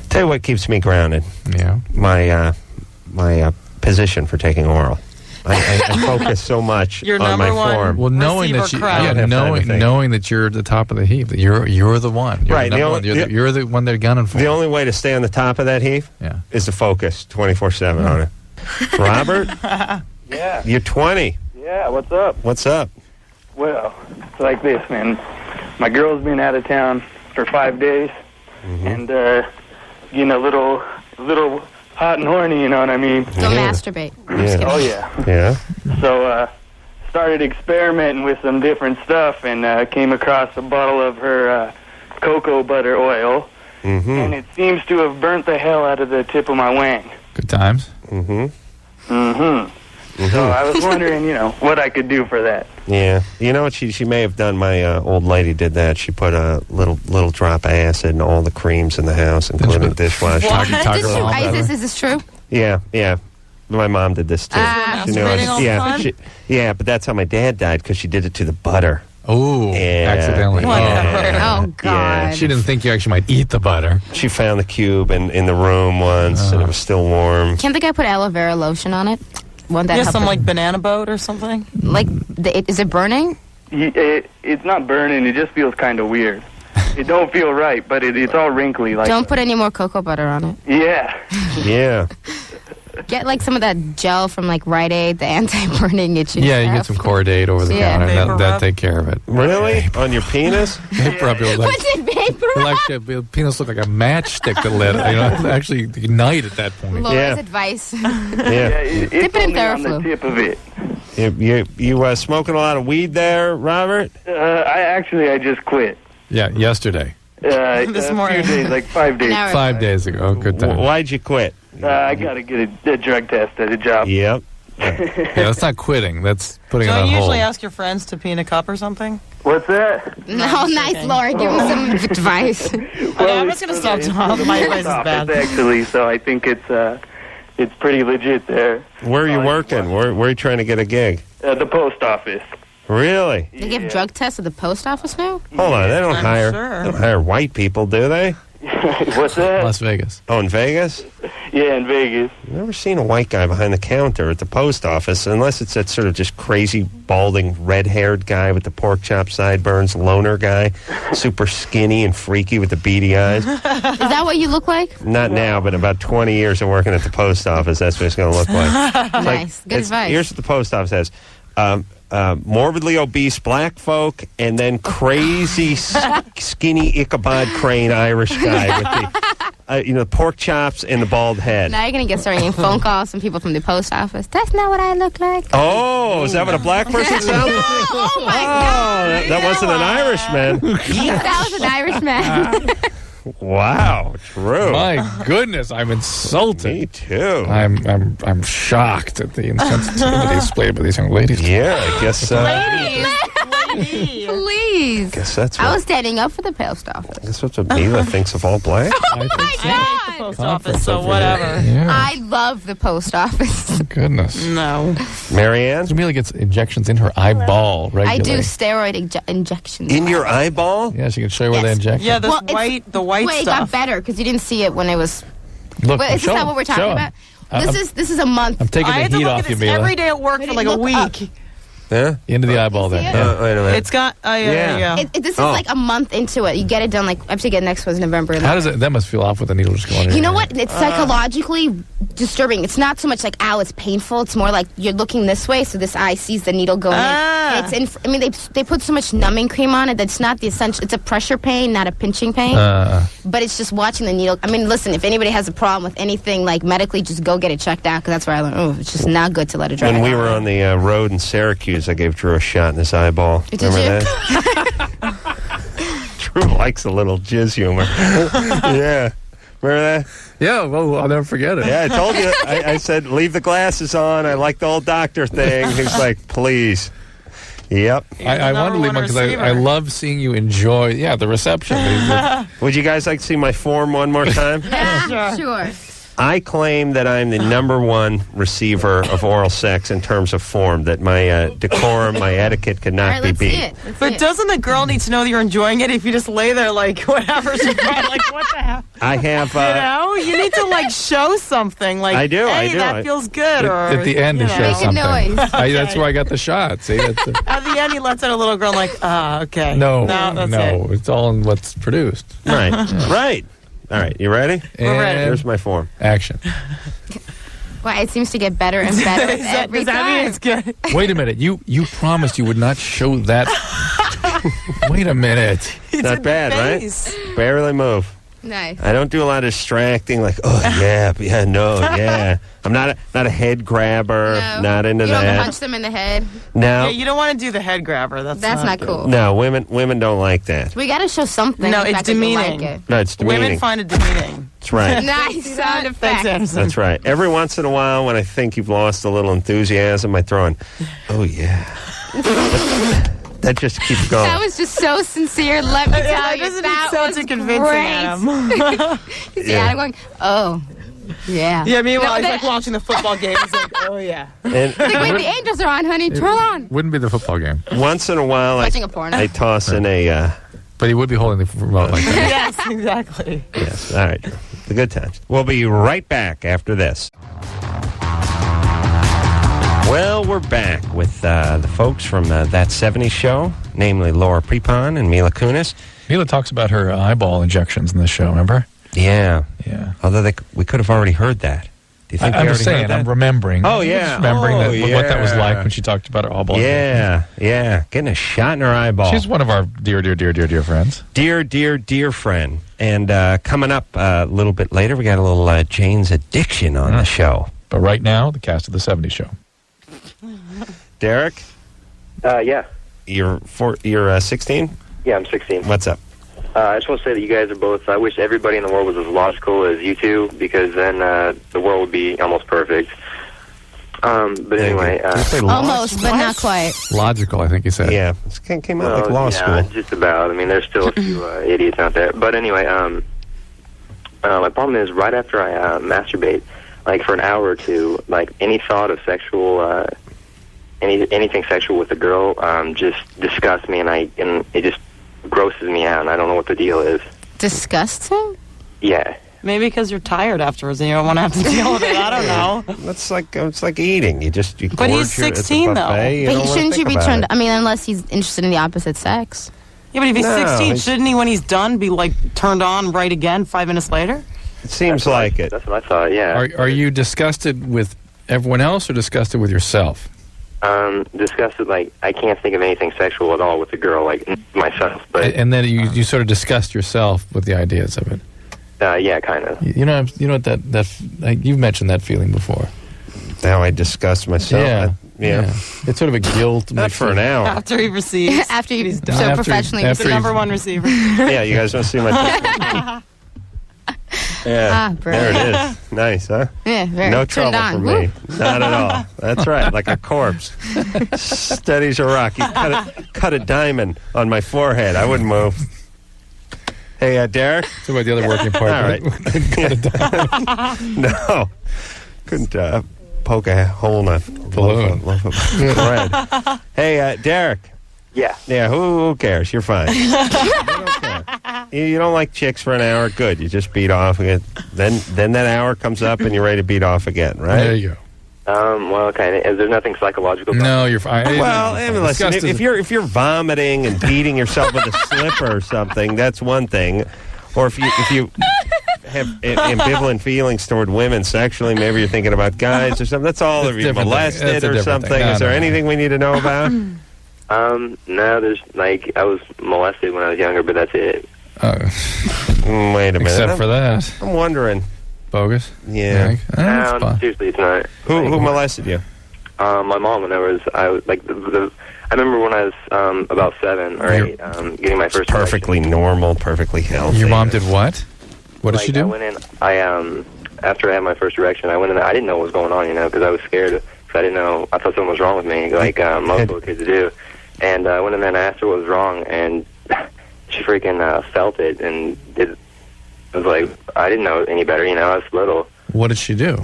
Tell you what keeps me grounded. Yeah. My position for taking oral. I focus so much Your on my number one form. Well, knowing that knowing that you're at the top of the heap, that you're the one. You're Right, the the number only- one. You're the one they're gunning for. The only way to stay on the top of that heap is to focus 24/7 on it. Robert? Yeah. You're 20. Yeah, what's up? What's up? Well, it's like this, man. My girl's been out of town for 5 days, and getting a little hot and horny, you know what I mean? Go masturbate. Yeah. Oh, yeah. Yeah. So, started experimenting with some different stuff and came across a bottle of her cocoa butter oil, and it seems to have burnt the hell out of the tip of my wang. Good times. So I was wondering, what I could do for that. Yeah. You know what she may have done? My old lady did that. She put a little drop of acid in all the creams in the house, including the dishwasher. Is this true? Yeah. My mom did this too. She knew masturbating all the time? Yeah, but that's how my dad died, because she did it to the butter. Oh, accidentally. Oh, God. Yeah. She didn't think you actually might eat the butter. She found the cube in the room once, and it was still warm. Can't the guy put aloe vera lotion on it? Won't that help some him? banana boat or something? Is it burning? It's not burning. It just feels kind of weird. It don't feel right, but it's all wrinkly. Don't put any more cocoa butter on it. Yeah. Yeah. Get some of that gel from Rite Aid, the anti-burning itching Yeah, you stuff. get some Cordate over the Yeah. counter. That take care of it. Really? On your penis? What's it, vapor? The penis look like a matchstick that lit. Actually ignite at that point. Laura's advice. Yeah. Dip it in on the Theraflu. tip of it. You smoking a lot of weed there, Robert? I just quit. Yeah, yesterday. This morning. A few days, like 5 days. 5 days ago. Oh, good time. Why'd you quit? I got to get a drug test at a job. Yep. Yeah, that's not quitting. That's putting it Don't on you hold. usually ask your friends to pee in a cup or something? What's that? No, nice, Laura. Give him some advice. Okay, I'm just going to stop talking. My advice is bad. Actually, so I think it's pretty legit there. Where are you working? Where are you trying to get a gig? The post office. Really? They give drug tests at the post office now? Hold on, they don't hire white people, do they? What's that? Las Vegas. Oh, in Vegas? Yeah, in Vegas. I've never seen a white guy behind the counter at the post office, unless it's that sort of just crazy, balding, red-haired guy with the pork chop sideburns, loner guy, super skinny and freaky with the beady eyes. Is that what you look like? Not now, but about 20 years of working at the post office, that's what it's going to look like. Nice. Good advice. Here's what the post office says. Morbidly obese black folk, and then crazy skinny Ichabod Crane Irish guy with the pork chops and the bald head. Now you're going to get starting phone calls from people from the post office. That's not what I look like. Oh, is that what a black person sounds like? Oh, my God. That wasn't an Irishman. That was an Irishman. Wow, true. My goodness, I'm insulted. Me too. I'm shocked at the insensitivity displayed by these young ladies. Yeah, I guess. Please. Guess that's what. I was standing up for the post office. That's what Mila thinks of all black. Oh my God! Post office, so whatever. Yeah. I love the post office. Goodness. No. Marianne? So Mila gets injections in her eyeball regularly. I do steroid injections. In your eyeball? Yeah, she can show you where they inject. Yeah, the white stuff. It got better because you didn't see it when it was. Look, Is this not what we're talking about? This is a month. I'm taking the heat off you, Mila. Every day at work for like a week. Yeah? Into the eyeball there. Wait a minute. It's got. Yeah. This is like a month into it. You get it done like I have to get next one's November 11th. How does it? That must feel off with the needle just going in. You know what? It's psychologically disturbing. It's not so much like it's painful. It's more like you're looking this way, so this eye sees the needle going in. I mean, they put so much numbing cream on it that's not the essential. It's a pressure pain, not a pinching pain. But it's just watching the needle. I mean, listen, if anybody has a problem with anything like medically, just go get it checked out because that's where I learned. Oh, it's just not good to let it dry. When we were on the road in Syracuse, I gave Drew a shot in his eyeball. Did Remember you? that? Drew likes a little jizz humor. Yeah. Remember that? Yeah, well, I'll never forget it. Yeah, I told you. I said, leave the glasses on. I like the old doctor thing. He's like, please. Yep. I wanted to leave one because I love seeing you enjoy, the reception. Would you guys like to see my form one more time? Yeah, sure. I claim that I'm the #1 receiver of oral sex in terms of form, that my decorum, my etiquette could not be beat. But doesn't the girl need to know that you're enjoying it if you just lay there like whatever? She's probably like, what the hell? I have... you need to like show something. Like, I do, hey, I do. that feels good. Or At the end, to show Make a something. noise. That's where I got the shot. See, At the end, he lets out a little girl like, okay. No, that's it. it's all in what's produced. Right, right. All right, you ready? We're ready. Here's my form. Action. Well, it seems to get better and better every Does that mean time. it's good? Wait a minute. You promised you would not show that. Wait a minute. Not bad, face. right? Barely move. Nice. I don't do a lot of distracting, like, yeah. I'm not a head grabber, No. not into You don't that. punch them in the head. No, Yeah, you don't want to do the head grabber. That's not good. cool. no, women don't like that. We got to show something. No, the it's fact that you demeaning. Like it. No, it's demeaning. Women find it demeaning. That's right. Nice sound effect. That's right. Every once in a while, when I think you've lost a little enthusiasm, I throw in, oh yeah. That just keeps going. That was just so sincere. Let me tell you, doesn't that sound was too convincing, great. Adam. You see Adam going, oh, yeah. Yeah, meanwhile, he's No, like watching the football game. He's like, oh yeah. And Like, wait, the Angels are on, honey. Turn on. Wouldn't be the football game. once in a while, Watching a porno. I toss in a... But he would be holding the remote like that. Yes, exactly. yes, all right. The good times. We'll be right back after this. Well, we're back with the folks from That 70s Show, namely Laura Prepon and Mila Kunis. Mila talks about her eyeball injections in this show, remember? Yeah. Yeah. Although we could have already heard that. Do you think I'm we just already saying, heard that? I'm remembering. Oh, yeah. Just remembering what that was yeah. like when she talked about her eyeball. Yeah. Getting a shot in her eyeball. She's one of our dear friends. Dear friend. And coming up a little bit later, we got a little Jane's Addiction on the show. But right now, the cast of the 70s Show. Derek? Yeah. You're 16? Yeah, I'm 16. What's up? I just want to say that you guys are both, I wish everybody in the world was as logical as you two, because then the world would be almost perfect. But anyway... Almost, but not quite. Logical, I think you said. Yeah, this came out like law school. Just about. I mean, there's still a few idiots out there. But anyway, my problem is right after I masturbate, like for an hour or two, like any thought of sexual anything sexual with a girl just disgusts me, and it just grosses me out, and I don't know what the deal is. Disgusts him? Yeah. Maybe because you're tired afterwards and you don't want to have to deal with it. I don't know. It's like eating. You But he's 16 though. But shouldn't you be turned? I mean, unless he's interested in the opposite sex. Yeah, but if he's 16, shouldn't he, when he's done, be like turned on right again 5 minutes later? It seems like it. That's what I thought. Yeah. Are you disgusted with everyone else or disgusted with yourself? Disgusted. Like, I can't think of anything sexual at all with a girl, like myself. But And then you sort of disgust yourself with the ideas of it. Yeah, kind of. You know what you've mentioned that feeling before. How I disgust myself. Yeah. It's sort of a guilt. Not for an hour. After he receives. After he's done. so professionally. He's the number one receiver. Yeah, you guys want to see my Yeah, there it is. Nice, huh? Yeah, very. No trouble for me. Not at all. That's right, like a corpse. Steady as a rock. You cut a diamond on my forehead. I wouldn't move. Hey, Derek? It's about the other working part. All right. No. Couldn't poke a hole in a loaf of bread. Hey, Derek. Yeah. Yeah, who cares? You're fine. You don't care. You don't like chicks for an hour? Good. You just beat off again. Then that hour comes up and you're ready to beat off again, right? There you go. Well, kind of. Is there nothing psychological? No, you're fine. Well, listen, if you're vomiting and beating yourself with a slipper or something, that's one thing. Or if you have ambivalent feelings toward women sexually, maybe you're thinking about guys or something. That's all. If you're molested or something, is there anything we need to know about? No, there's I was molested when I was younger, but that's it. Wait a minute. Except for that, I'm wondering. Bogus? Yeah. No, seriously, it's not. Who molested you? My mom. When I remember when I was about 7 or 8, getting my first. Perfectly normal, perfectly healthy. Your mom did what? What did she do? I went in. After I had my first erection, I went in there. I didn't know what was going on, because I was scared. Because I didn't know. I thought something was wrong with me, like most little kids do. And I went in there and asked her what was wrong, and she freaking felt it, and it was like, I didn't know any better, I was little. What did she do?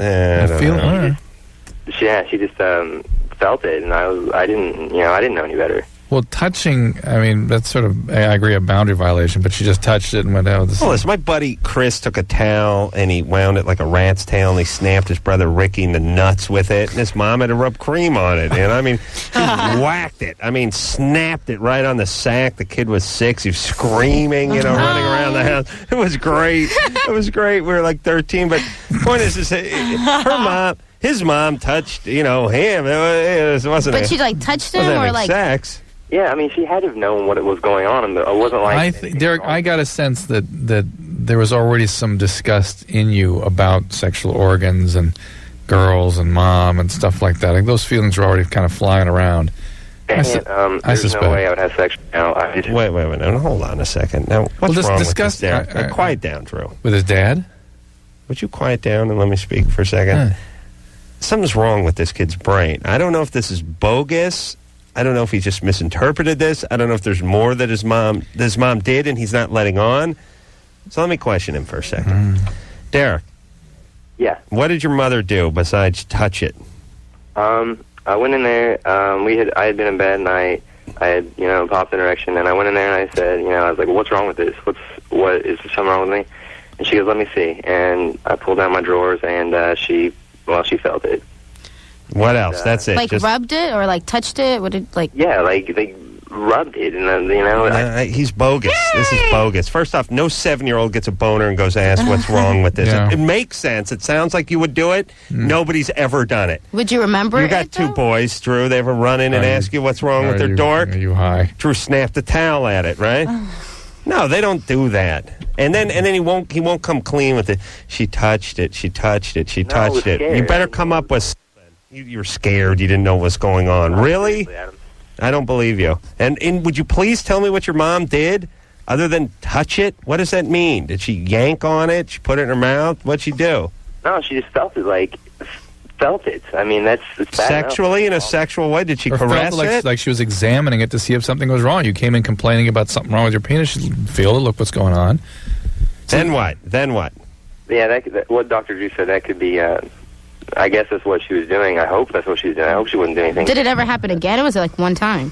She just felt it, and I didn't know any better. Well, touching, that's sort of, I agree, a boundary violation, but she just touched it and went out. Well, listen, my buddy Chris took a towel and he wound it like a rat's tail and he snapped his brother Ricky in the nuts with it, and his mom had to rub cream on it. And he whacked it. Snapped it right on the sack. The kid was 6. He was screaming, running around the house. It was great. It was great. We were like 13. But the point is his mom touched, him. It wasn't. But she touched him or sex. Yeah, she had to have known what it was going on, and it wasn't like... Derek, I got a sense that there was already some disgust in you about sexual organs and girls and mom and stuff like that. Those feelings were already kind of flying around. There's suspect. no way I would have sex now. Wait. Now, hold on a second. Now, what's wrong with this, Derek? Quiet down, Drew. With his dad? Would you quiet down and let me speak for a second? Something's wrong with this kid's brain. I don't know if this is bogus. I don't know if he just misinterpreted this. I don't know if there's more that his mom did and he's not letting on. So let me question him for a second. Derek. Yeah. What did your mother do besides touch it? I went in there. I had been in bed and I had popped an erection, and I went in there and I said, I was like, well, what's wrong with this? What is there something wrong with me? And she goes, let me see. And I pulled down my drawers and she felt it. What else? That's it. Rubbed it or touched it? What did Yeah, they rubbed it, and he's bogus. This is bogus. First off, no 7-year-old gets a boner and goes to ask what's wrong with this. Yeah. It makes sense. It sounds like you would do it. Nobody's ever done it. Would you remember? You got 2 boys, Drew. They ever run in and ask you what's wrong with their dork? Are you high? Drew snapped the towel at it, right? No, they don't do that. And then he won't come clean with it. She touched it. She touched it. She touched it. Scared. You better come up with. You were scared. You didn't know what was going on. Really? I don't believe you. And would you please tell me what your mom did other than touch it? What does that mean? Did she yank on it? She put it in her mouth? What'd she do? No, she just felt it. It's bad sexually enough. In a sexual way? Did she or caress felt it? Like she was examining it to see if something was wrong. You came in complaining about something wrong with your penis. She feel it. Look what's going on. Then what? Yeah, what Dr. Drew said, that could be... I guess that's what she was doing. I hope that's what she was doing. I hope she wouldn't do anything. Did it ever happen again, or was it like one time?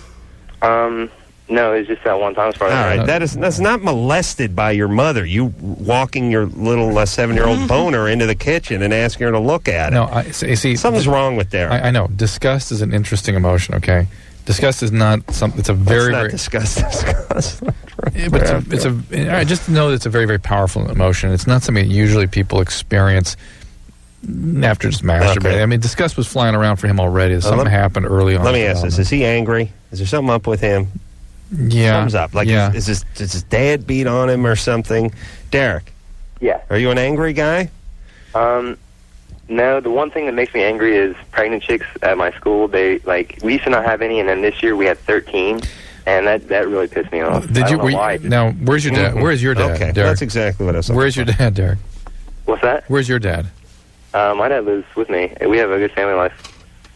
No, it was just that one time. As far as All right, that's not molested by your mother. You walking your little 7-year-old boner into the kitchen and asking her to look at it. No, see, something's wrong with there. I know. Disgust is an interesting emotion. Okay, disgust is not something. It's a very, very disgust. But I just know that it's a very, very powerful emotion. It's not something that usually people experience after just masturbating. Okay. I mean, disgust was flying around for him already. Something happened early on. Let me ask this: is he angry? Is there something up with him? Yeah. Thumbs up. Like, is his dad beat on him or something? Derek? Yeah. Are you an angry guy? No, the one thing that makes me angry is pregnant chicks at my school. We used to not have any, and then this year we had 13, and that really pissed me off. Now, where's your dad? Where's your dad, Okay, Derek? that's exactly what I was looking Where's your dad, Derek? What's that? Where's your dad? My dad lives with me. We have a good family life.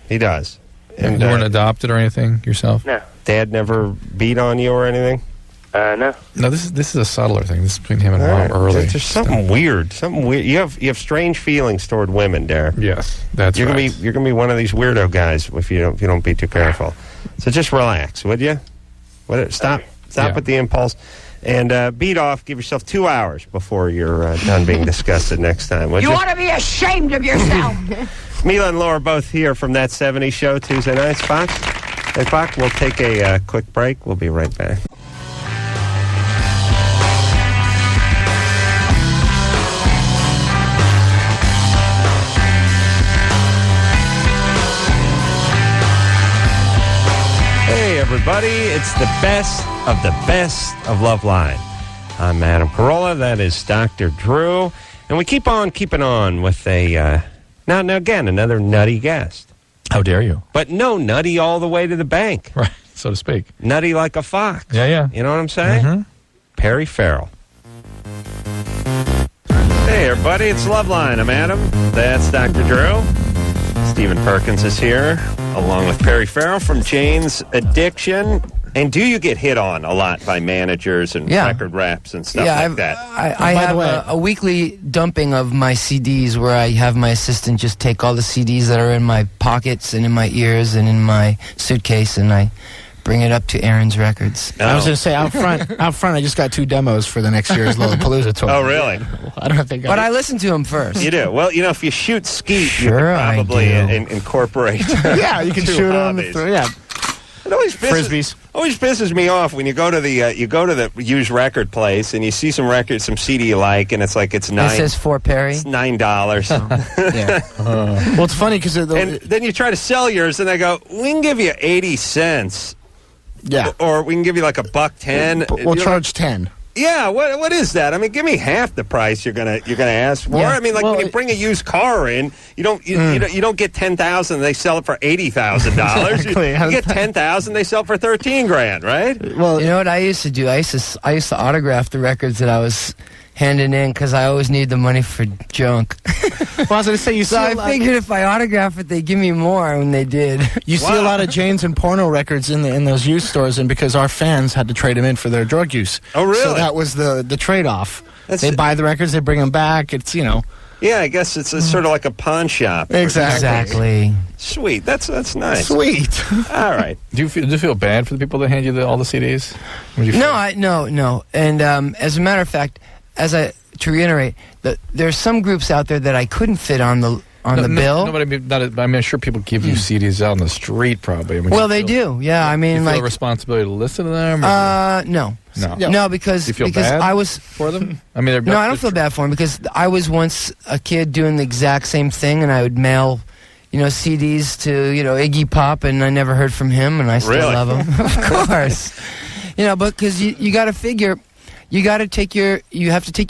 He does. And you weren't adopted or anything yourself? No. Dad never beat on you or anything? No. No, this is a subtler thing. This is between him and All Mom right. early. There's something weird. Something weird. You have strange feelings toward women, Derek. Yes, that's you're right. You're gonna be one of these weirdo guys if you don't be too careful. So just relax, would you? Stop with the impulse, and beat off. Give yourself 2 hours before you're done being disgusted next time. Would you? You ought to be ashamed of yourself. Mila and Laura both here from That 70s Show Tuesday nights, Fox. 8 o'clock. We'll take a quick break. We'll be right back. Hey, everybody. It's the best of Loveline. I'm Adam Carolla. That is Dr. Drew. And we keep on keeping on with now again, another nutty guest. How dare you? But no nutty all the way to the bank. Right, so to speak. Nutty like a fox. Yeah. You know what I'm saying? Mm-hmm. Perry Farrell. Hey, everybody, it's Loveline. I'm Adam. That's Dr. Drew. Stephen Perkins is here, along with Perry Farrell from Jane's Addiction. And do you get hit on a lot by managers and record reps and stuff like that? I have a weekly dumping of my CDs where I have my assistant just take all the CDs that are in my pockets and in my ears and in my suitcase, and I bring it up to Aaron's Records. I was going to say, out front, I just got 2 demos for the next year's Lollapalooza tour. Oh, really? I don't think But I listen to him first. You do. Well, if you shoot skeet, Sure you can probably I do. incorporate Yeah, you can two shoot hobbies. them. Yeah. It always Frisbees. Always pisses me off when you go to the used record place and you see some CD you like, and it's like it's $9. It says for Perry. It's $9. Yeah. Well, it's funny because and then you try to sell yours, and they go, "We can give you 80 cents." Yeah. Or we can give you like $1.10. We'll charge 10. Yeah, what is that? I mean, give me half the price you're gonna ask for. Yeah. I mean, like when you bring a used car in, you don't get $10,000. They sell it for $80,000. Exactly. You get $10,000. They sell it for $13,000, right? Well, you know what I used to do? I used to autograph the records that I was handing in because I always need the money for junk. Well, I was going to say, So I figured if I autograph it, they'd give me more when they did. You see a lot of Jane's and porno records in those used stores, and because our fans had to trade them in for their drug use. Oh, really? So that was the trade-off. They buy the records, they bring them back. It's, Yeah, I guess it's sort of like a pawn shop. Exactly. Sweet. That's nice. Sweet. All right. Do you feel bad for the people that hand you all the CDs? No. And as a matter of fact, to reiterate, there's some groups out there that I couldn't fit on the bill. No, but I'm sure people give you CDs out on the street, probably. I mean, Well, they do. Yeah, I mean, you feel like a responsibility to listen to them. No, because you feel because bad I was for them. I mean, I don't feel bad for them because I was once a kid doing the exact same thing, and I would mail, CDs to Iggy Pop, and I never heard from him, and I still love him, of course. But because you got to figure. You have to take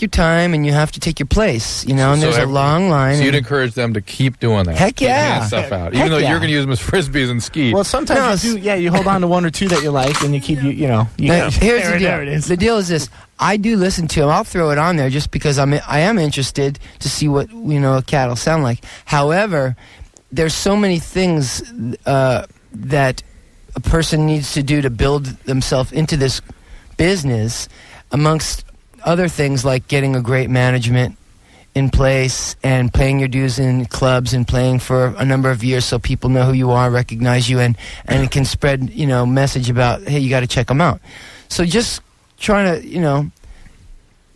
your time, and you have to take your place, and there's a long line. So you'd encourage them to keep doing that. Heck yeah. Hand stuff out. Even though you're going to use them as Frisbees and ski. Well, sometimes you do. Yeah, you hold on to 1 or 2 that you like, and you keep, Here's the deal. There it is. The deal is this. I do listen to them. I'll throw it on there just because I am interested to see what, a cat will sound like. However, there's so many things that a person needs to do to build themselves into this business, amongst other things like getting a great management in place and paying your dues in clubs and playing for a number of years so people know who you are, recognize you, and it can spread, message about, hey, you got to check them out. So just trying to,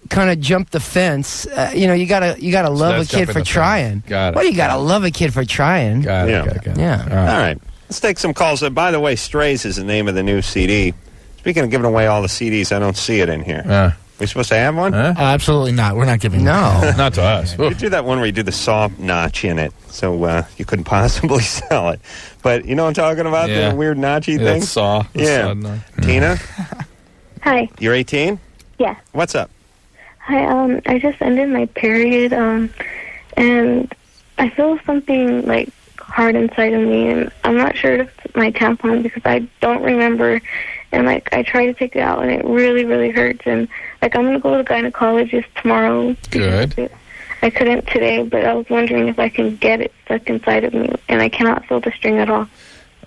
kind of jump the fence. You gotta love a kid for trying. Got it. Well, you gotta love a kid for trying. Got it. Yeah. Got it. Yeah. All right. Let's take some calls. By the way, Strays is the name of the new CD. Speaking of giving away all the CDs, I don't see it in here. We supposed to have one? Absolutely not. We're not giving No. Not to us. You do that one where you do the saw notch in it, so you couldn't possibly sell it. But you know what I'm talking about? Yeah. The weird notchy That thing? saw. The Yeah. saw Tina? Hi. You're 18? Yeah. What's up? Hi. I just ended my period, and I feel something like hard inside of me, and I'm not sure if it's my tampon because I don't remember. And I tried to take it out, and it really, really hurts. And I'm gonna go to the gynecologist tomorrow. Good. I couldn't today, but I was wondering if I can get it stuck inside of me, and I cannot feel the string at all.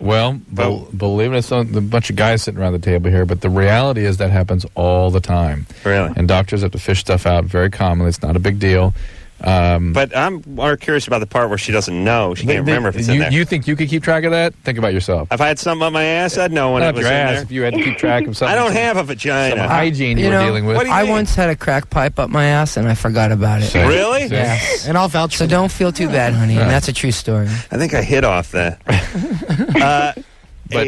Well, believe it or not, a bunch of guys sitting around the table here, but the reality is that happens all the time. Really? And doctors have to fish stuff out very commonly. It's not a big deal. But I'm more curious about the part where she doesn't know. She can't remember if it's in there. You think you could keep track of that? Think about yourself. If I had something up my ass, I'd know when Not it was your in ass, there. if you had to keep track of something. I don't have a vagina. Some hygiene you were dealing with. What do you I mean? once had a crack pipe up my ass, and I forgot about it. Really? Yes. And I'll vouch for So don't feel too bad, honey. Yeah. And that's a true story. I think I hit off that. But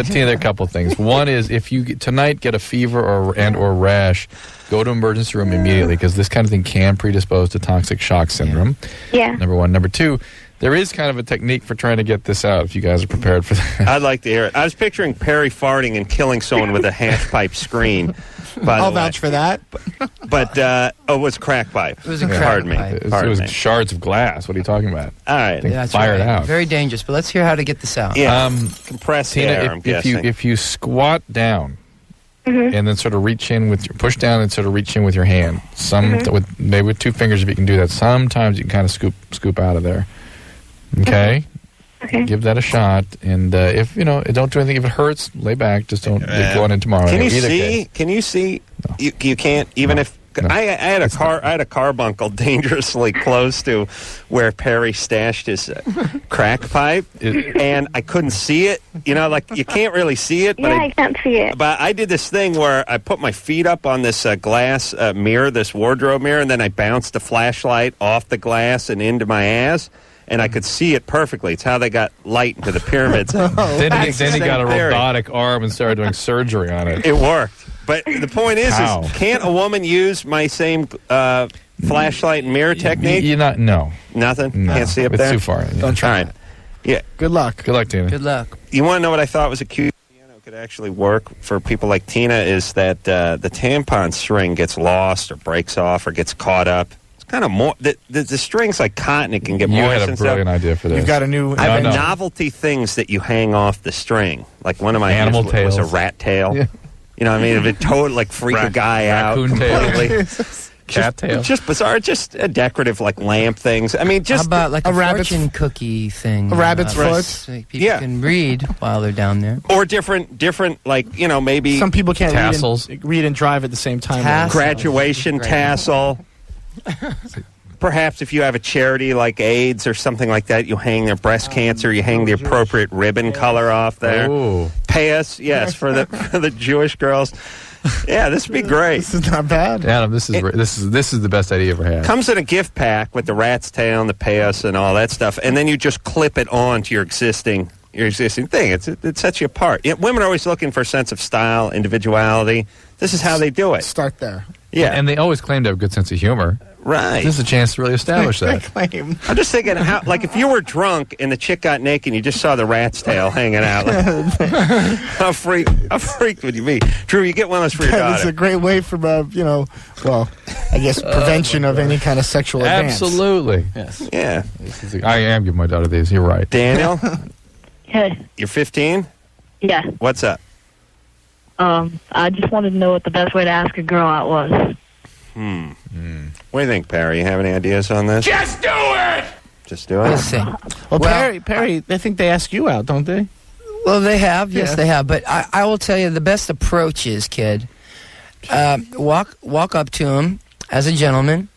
Tina, there are a couple of things. One is if you tonight get a fever or rash, go to emergency room immediately because this kind of thing can predispose to toxic shock syndrome. Yeah. Number one. Number two, there is kind of a technique for trying to get this out if you guys are prepared for that. I'd like to hear it. I was picturing Perry farting and killing someone with a hash pipe screen. I'll vouch for that. But it was crack pipe. It was a crack Pardon pipe. me. Pardon it was me. shards of glass. What are you talking about? All right. They That's fire it right. out. Very dangerous. But let's hear how to get this out. Yeah. Compressed Tina, air, I'm guessing. if you squat down and then sort of reach in with your push down and sort of reach in with your hand, with 2 fingers if you can do that. Sometimes you can kind of scoop out of there. Okay. Okay. Give that a shot, and if don't do anything. If it hurts, lay back. Just don't get going in tomorrow. Can you Either see? case. Can you see? You can't even if. No. I had a carbuncle dangerously close to where Perry stashed his crack pipe, and I couldn't see it. You can't really see it. But Yeah, I can't see it. But I did this thing where I put my feet up on this glass mirror, this wardrobe mirror, and then I bounced the flashlight off the glass and into my ass. And I could see it perfectly. It's how they got light into the pyramids. Then he got a robotic arm and started doing surgery on it. It worked. But the point is can't a woman use my same flashlight and mirror technique? No. Nothing? No. Can't see up It's there? too far. Yeah. Don't try. All right. Yeah. Good luck. Good luck, Tina. Good luck. You want to know what I thought was a cute piano could actually work for people like Tina is that the tampon string gets lost or breaks off or gets caught up. Kind of more the string's like cotton; it can get You moist. had a brilliant idea for this. You've got a new. I have novelty things that you hang off the string. Like one of my Animal was a tails. rat tail. Yeah. You know what I mean? If it totally freak a guy out raccoon completely. tail. Cat tail. Just bizarre, just a decorative like lamp things. I mean, just How about like a rabbit's- fortune cookie thing? A rabbit's foot? So people can read while they're down there. or different like maybe Some people can't Tassels. read and drive at the same time. Tassels. graduation Great. tassel. Perhaps if you have a charity like AIDS or something like that, you hang their breast cancer, you hang the appropriate ribbon color off there. Ooh. Pay us, yes, for the Jewish girls. Yeah, this would be great. This is not bad. Adam, this is the best idea you ever had. Comes in a gift pack with the rat's tail and the payas and all that stuff, and then you just clip it on to your existing thing. It sets you apart. Women are always looking for a sense of style, individuality. This is how they do it. Start there. Yeah, And they always claim to have a good sense of humor. right. This is a chance to really establish that. Claim. I'm just thinking, if you were drunk and the chick got naked and you just saw the rat's tail hanging out, how freaked would you be? Drew, you get one of those for your It's daughter. a great way for I guess prevention of any kind of sexual advance. Absolutely. Yes. Yeah. I am giving my daughter these. You're right. Daniel, Hey, you're 15? yeah. What's up? I just wanted to know what the best way to ask a girl out was. What do you think, Perry? You have any ideas on this? Just do it! Just do it. Let's see. Well, Perry, I think they ask you out, don't they? Well, they have. Yes, Yeah. they have. But I will tell you, the best approach is, kid, walk up to him as a gentleman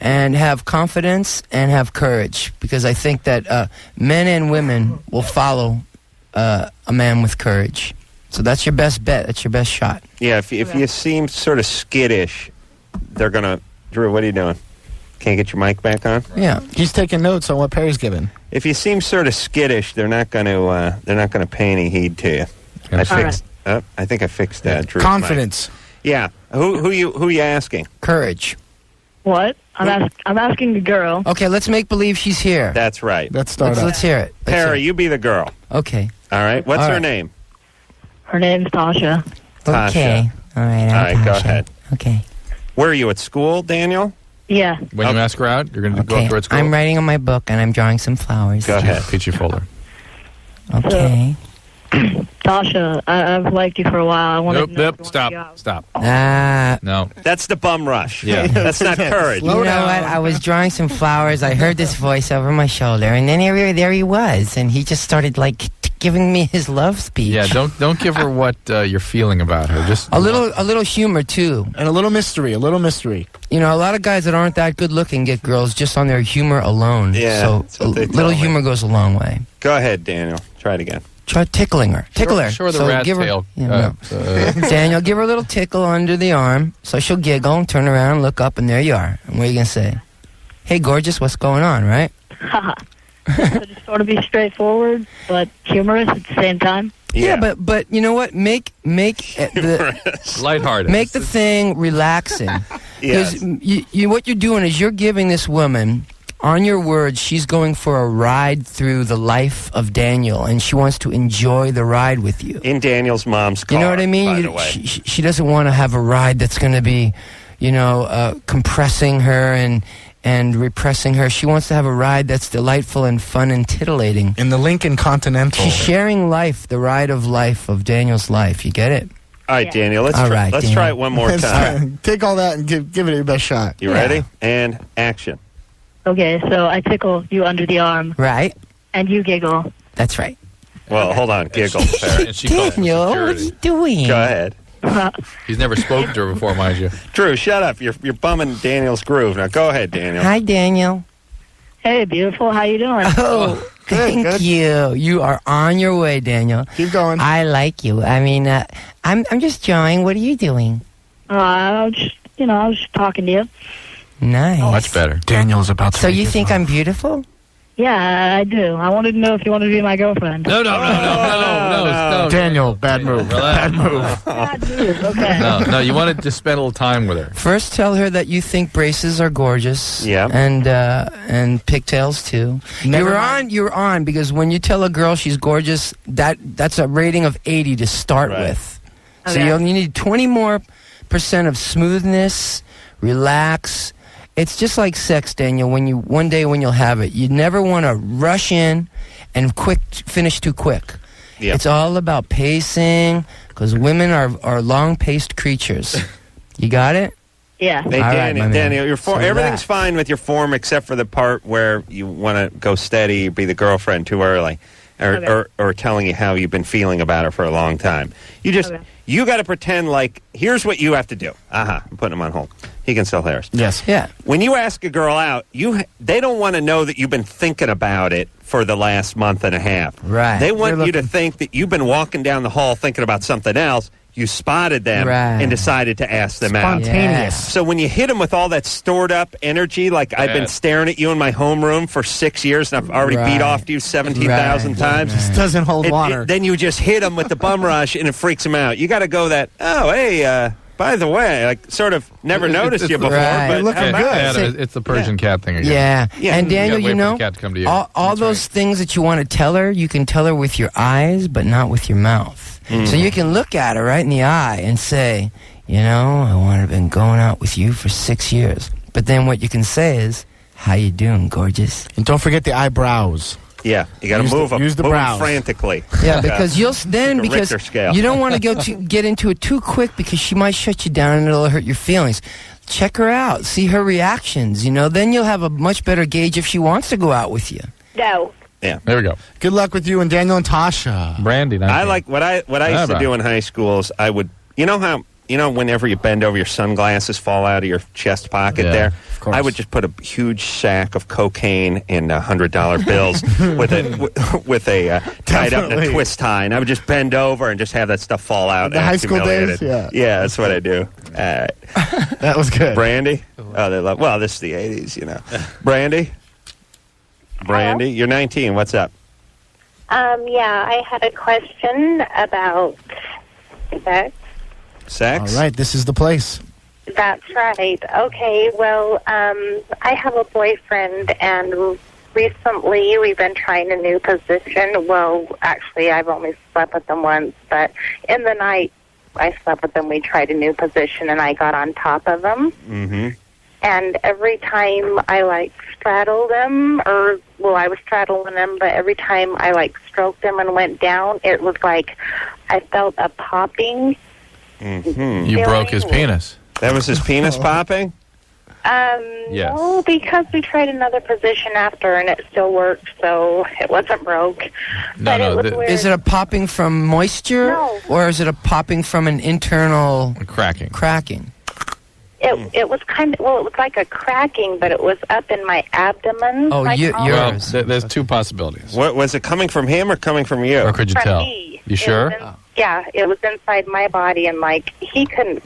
and have confidence and have courage, because I think that men and women will follow a man with courage. So that's your best bet. That's your best shot. Yeah, if you seem sort of skittish, they're going to... Drew, what are you doing? Can't get your mic back on? Yeah, he's taking notes on what Perry's given. If you seem sort of skittish, they're not going to pay any heed to you. I think I fixed that. Drew's Confidence. mic. Yeah. Who you asking? Courage. What? I'm asking the girl. Okay, let's make believe she's here. That's right. Let's Let's hear it. Perry, you be the girl. Okay. All right. What's All her right. name? Her name's Tasha. Tasha. Okay. All right. All right, go ahead. Okay. Where are you, at school, Daniel? Yeah. When you ask her out, you're going to go up to her at school? I'm writing on my book and I'm drawing some flowers. Go ahead. Peachy folder. Okay. Tasha, I've liked you for a while. I want to Nope. Stop. No. That's the bum rush. Yeah. That's not courage. You know what? I was drawing some flowers. I heard this voice over my shoulder, and then there he was, and he just started giving me his love speech. Yeah, don't give her what you're feeling about her. Just a little humor too, and a little mystery. You know, a lot of guys that aren't that good looking get girls just on their humor alone. Yeah, so a little humor goes a long way. Go ahead, Daniel. Try it again. Try tickling her. Tickle her. Show her the So rat give her- tail. Daniel, give her a little tickle under the arm, so she'll giggle and turn around and look up, and there you are. And what are you going to say? Hey, gorgeous, what's going on, right? So just sort of be straightforward, but humorous at the same time. Yeah, but you know what? Make the lighthearted. Make the thing relaxing. Yes. Because what you're doing is you're giving this woman, on your words, she's going for a ride through the life of Daniel, and she wants to enjoy the ride with you. In Daniel's mom's car. You know what I mean? By the way. She doesn't want to have a ride that's going to be, compressing her and repressing her. She wants to have a ride that's delightful and fun and titillating. In the Lincoln Continental. She's sharing life, the ride of life of Daniel's life. You get it? All right, Daniel. Let's Daniel. try it one more time. Take all that and give it your best shot. You ready? And action. Okay, so I tickle you under the arm. Right. And you giggle. That's right. Well, hold on. Giggle, Sarah. And she calls for Daniel, what are security. you doing? Go ahead. He's never spoken to her before, mind you. Drew, shut up. You're bumming Daniel's groove. Now go ahead, Daniel. Hi, Daniel. Hey, beautiful. How you doing? Oh, thank you. You are on your way, Daniel. Keep going. I like you. I mean, I'm just drawing. What are you doing? I was just talking to you. Nice. Much better. Daniel's about to. So you think I'm beautiful? Yeah, I do. I wanted to know if you wanted to be my girlfriend. No. Daniel, bad move. Bad move. Bad move. Okay. No, you wanted to spend a little time with her. First, tell her that you think braces are gorgeous. Yeah. And pigtails too. You're on because when you tell a girl she's gorgeous, that's a rating of 80 to start with. So you need 20% more of smoothness, relax. It's just like sex, Daniel. One day when you'll have it, you never want to rush in and finish too quick. Yep. It's all about pacing, because women are long-paced creatures. You got it? Yeah. Hey, All right, my man. Daniel, your form, So everything's relax. fine with your form except for the part where you want to go steady, be the girlfriend too early, or telling you how you've been feeling about her for a long time. You got to pretend like, here's what you have to do. I'm putting him on hold. He can sell hairs. Yes. Yeah. When you ask a girl out, they don't want to know that you've been thinking about it for the last month and a half. Right. They want you to think that you've been walking down the hall thinking about something else. You spotted them and decided to ask them out. Spontaneous. So when you hit them with all that stored up energy, like I've been staring at you in my homeroom for 6 years and I've already beat off to you 17,000 times. This doesn't hold water. Then you just hit them with the bum rush and it freaks them out. You got to go that, by the way, I sort of never noticed you before, but looking good. It's the Persian cat thing again. Yeah. And Daniel, you gotta wait for the cat to come to you. all those things that you want to tell her, you can tell her with your eyes, but not with your mouth. So you can look at her right in the eye and say, I want to have been going out with you for 6 years. But then what you can say is, how you doing, gorgeous? And don't forget the eyebrows. Yeah, you got to move them. Use the move 'em brows frantically. Yeah, because you'll then Like a because Richter scale. you don't want to get into it too quick because she might shut you down and it'll hurt your feelings. Check her out, see her reactions. Then you'll have a much better gauge if she wants to go out with you. No. Yeah. There we go. Good luck with you and Daniel and Tasha. Brandy. I like what I used to do in high school is I would, whenever you bend over, your sunglasses fall out of your chest pocket there? Of course. I would just put a huge sack of cocaine in $100 bills with a tied up in a twist tie, and I would just bend over and just have that stuff fall out. The high school days? Yeah. Yeah, that's what I do. That was good. Brandy? Oh, they love. Well, this is the 80s, Brandy? Brandy, you're 19. What's up? Yeah, I had a question about sex. Sex? All right, this is the place. That's right. Okay, well, I have a boyfriend, and recently we've been trying a new position. Well, actually, I've only slept with them once, but in the night I slept with them. We tried a new position, and I got on top of them. Mm-hmm. And every time I, straddled them, I was straddling them, but every time I, stroked them and went down, it was like I felt a popping. Mm-hmm. You broke his penis. That was his penis popping? Yes. No, because we tried another position after, and it still worked, so it wasn't broke. No, is it a popping from moisture? No. Or is it a popping from an internal... Cracking. It was it was like a cracking, but it was up in my abdomen. Oh, yours. Well, there's two possibilities. What was it, coming from him or coming from you? Or could you From tell? me. You sure? Yeah, it was inside my body, and he couldn't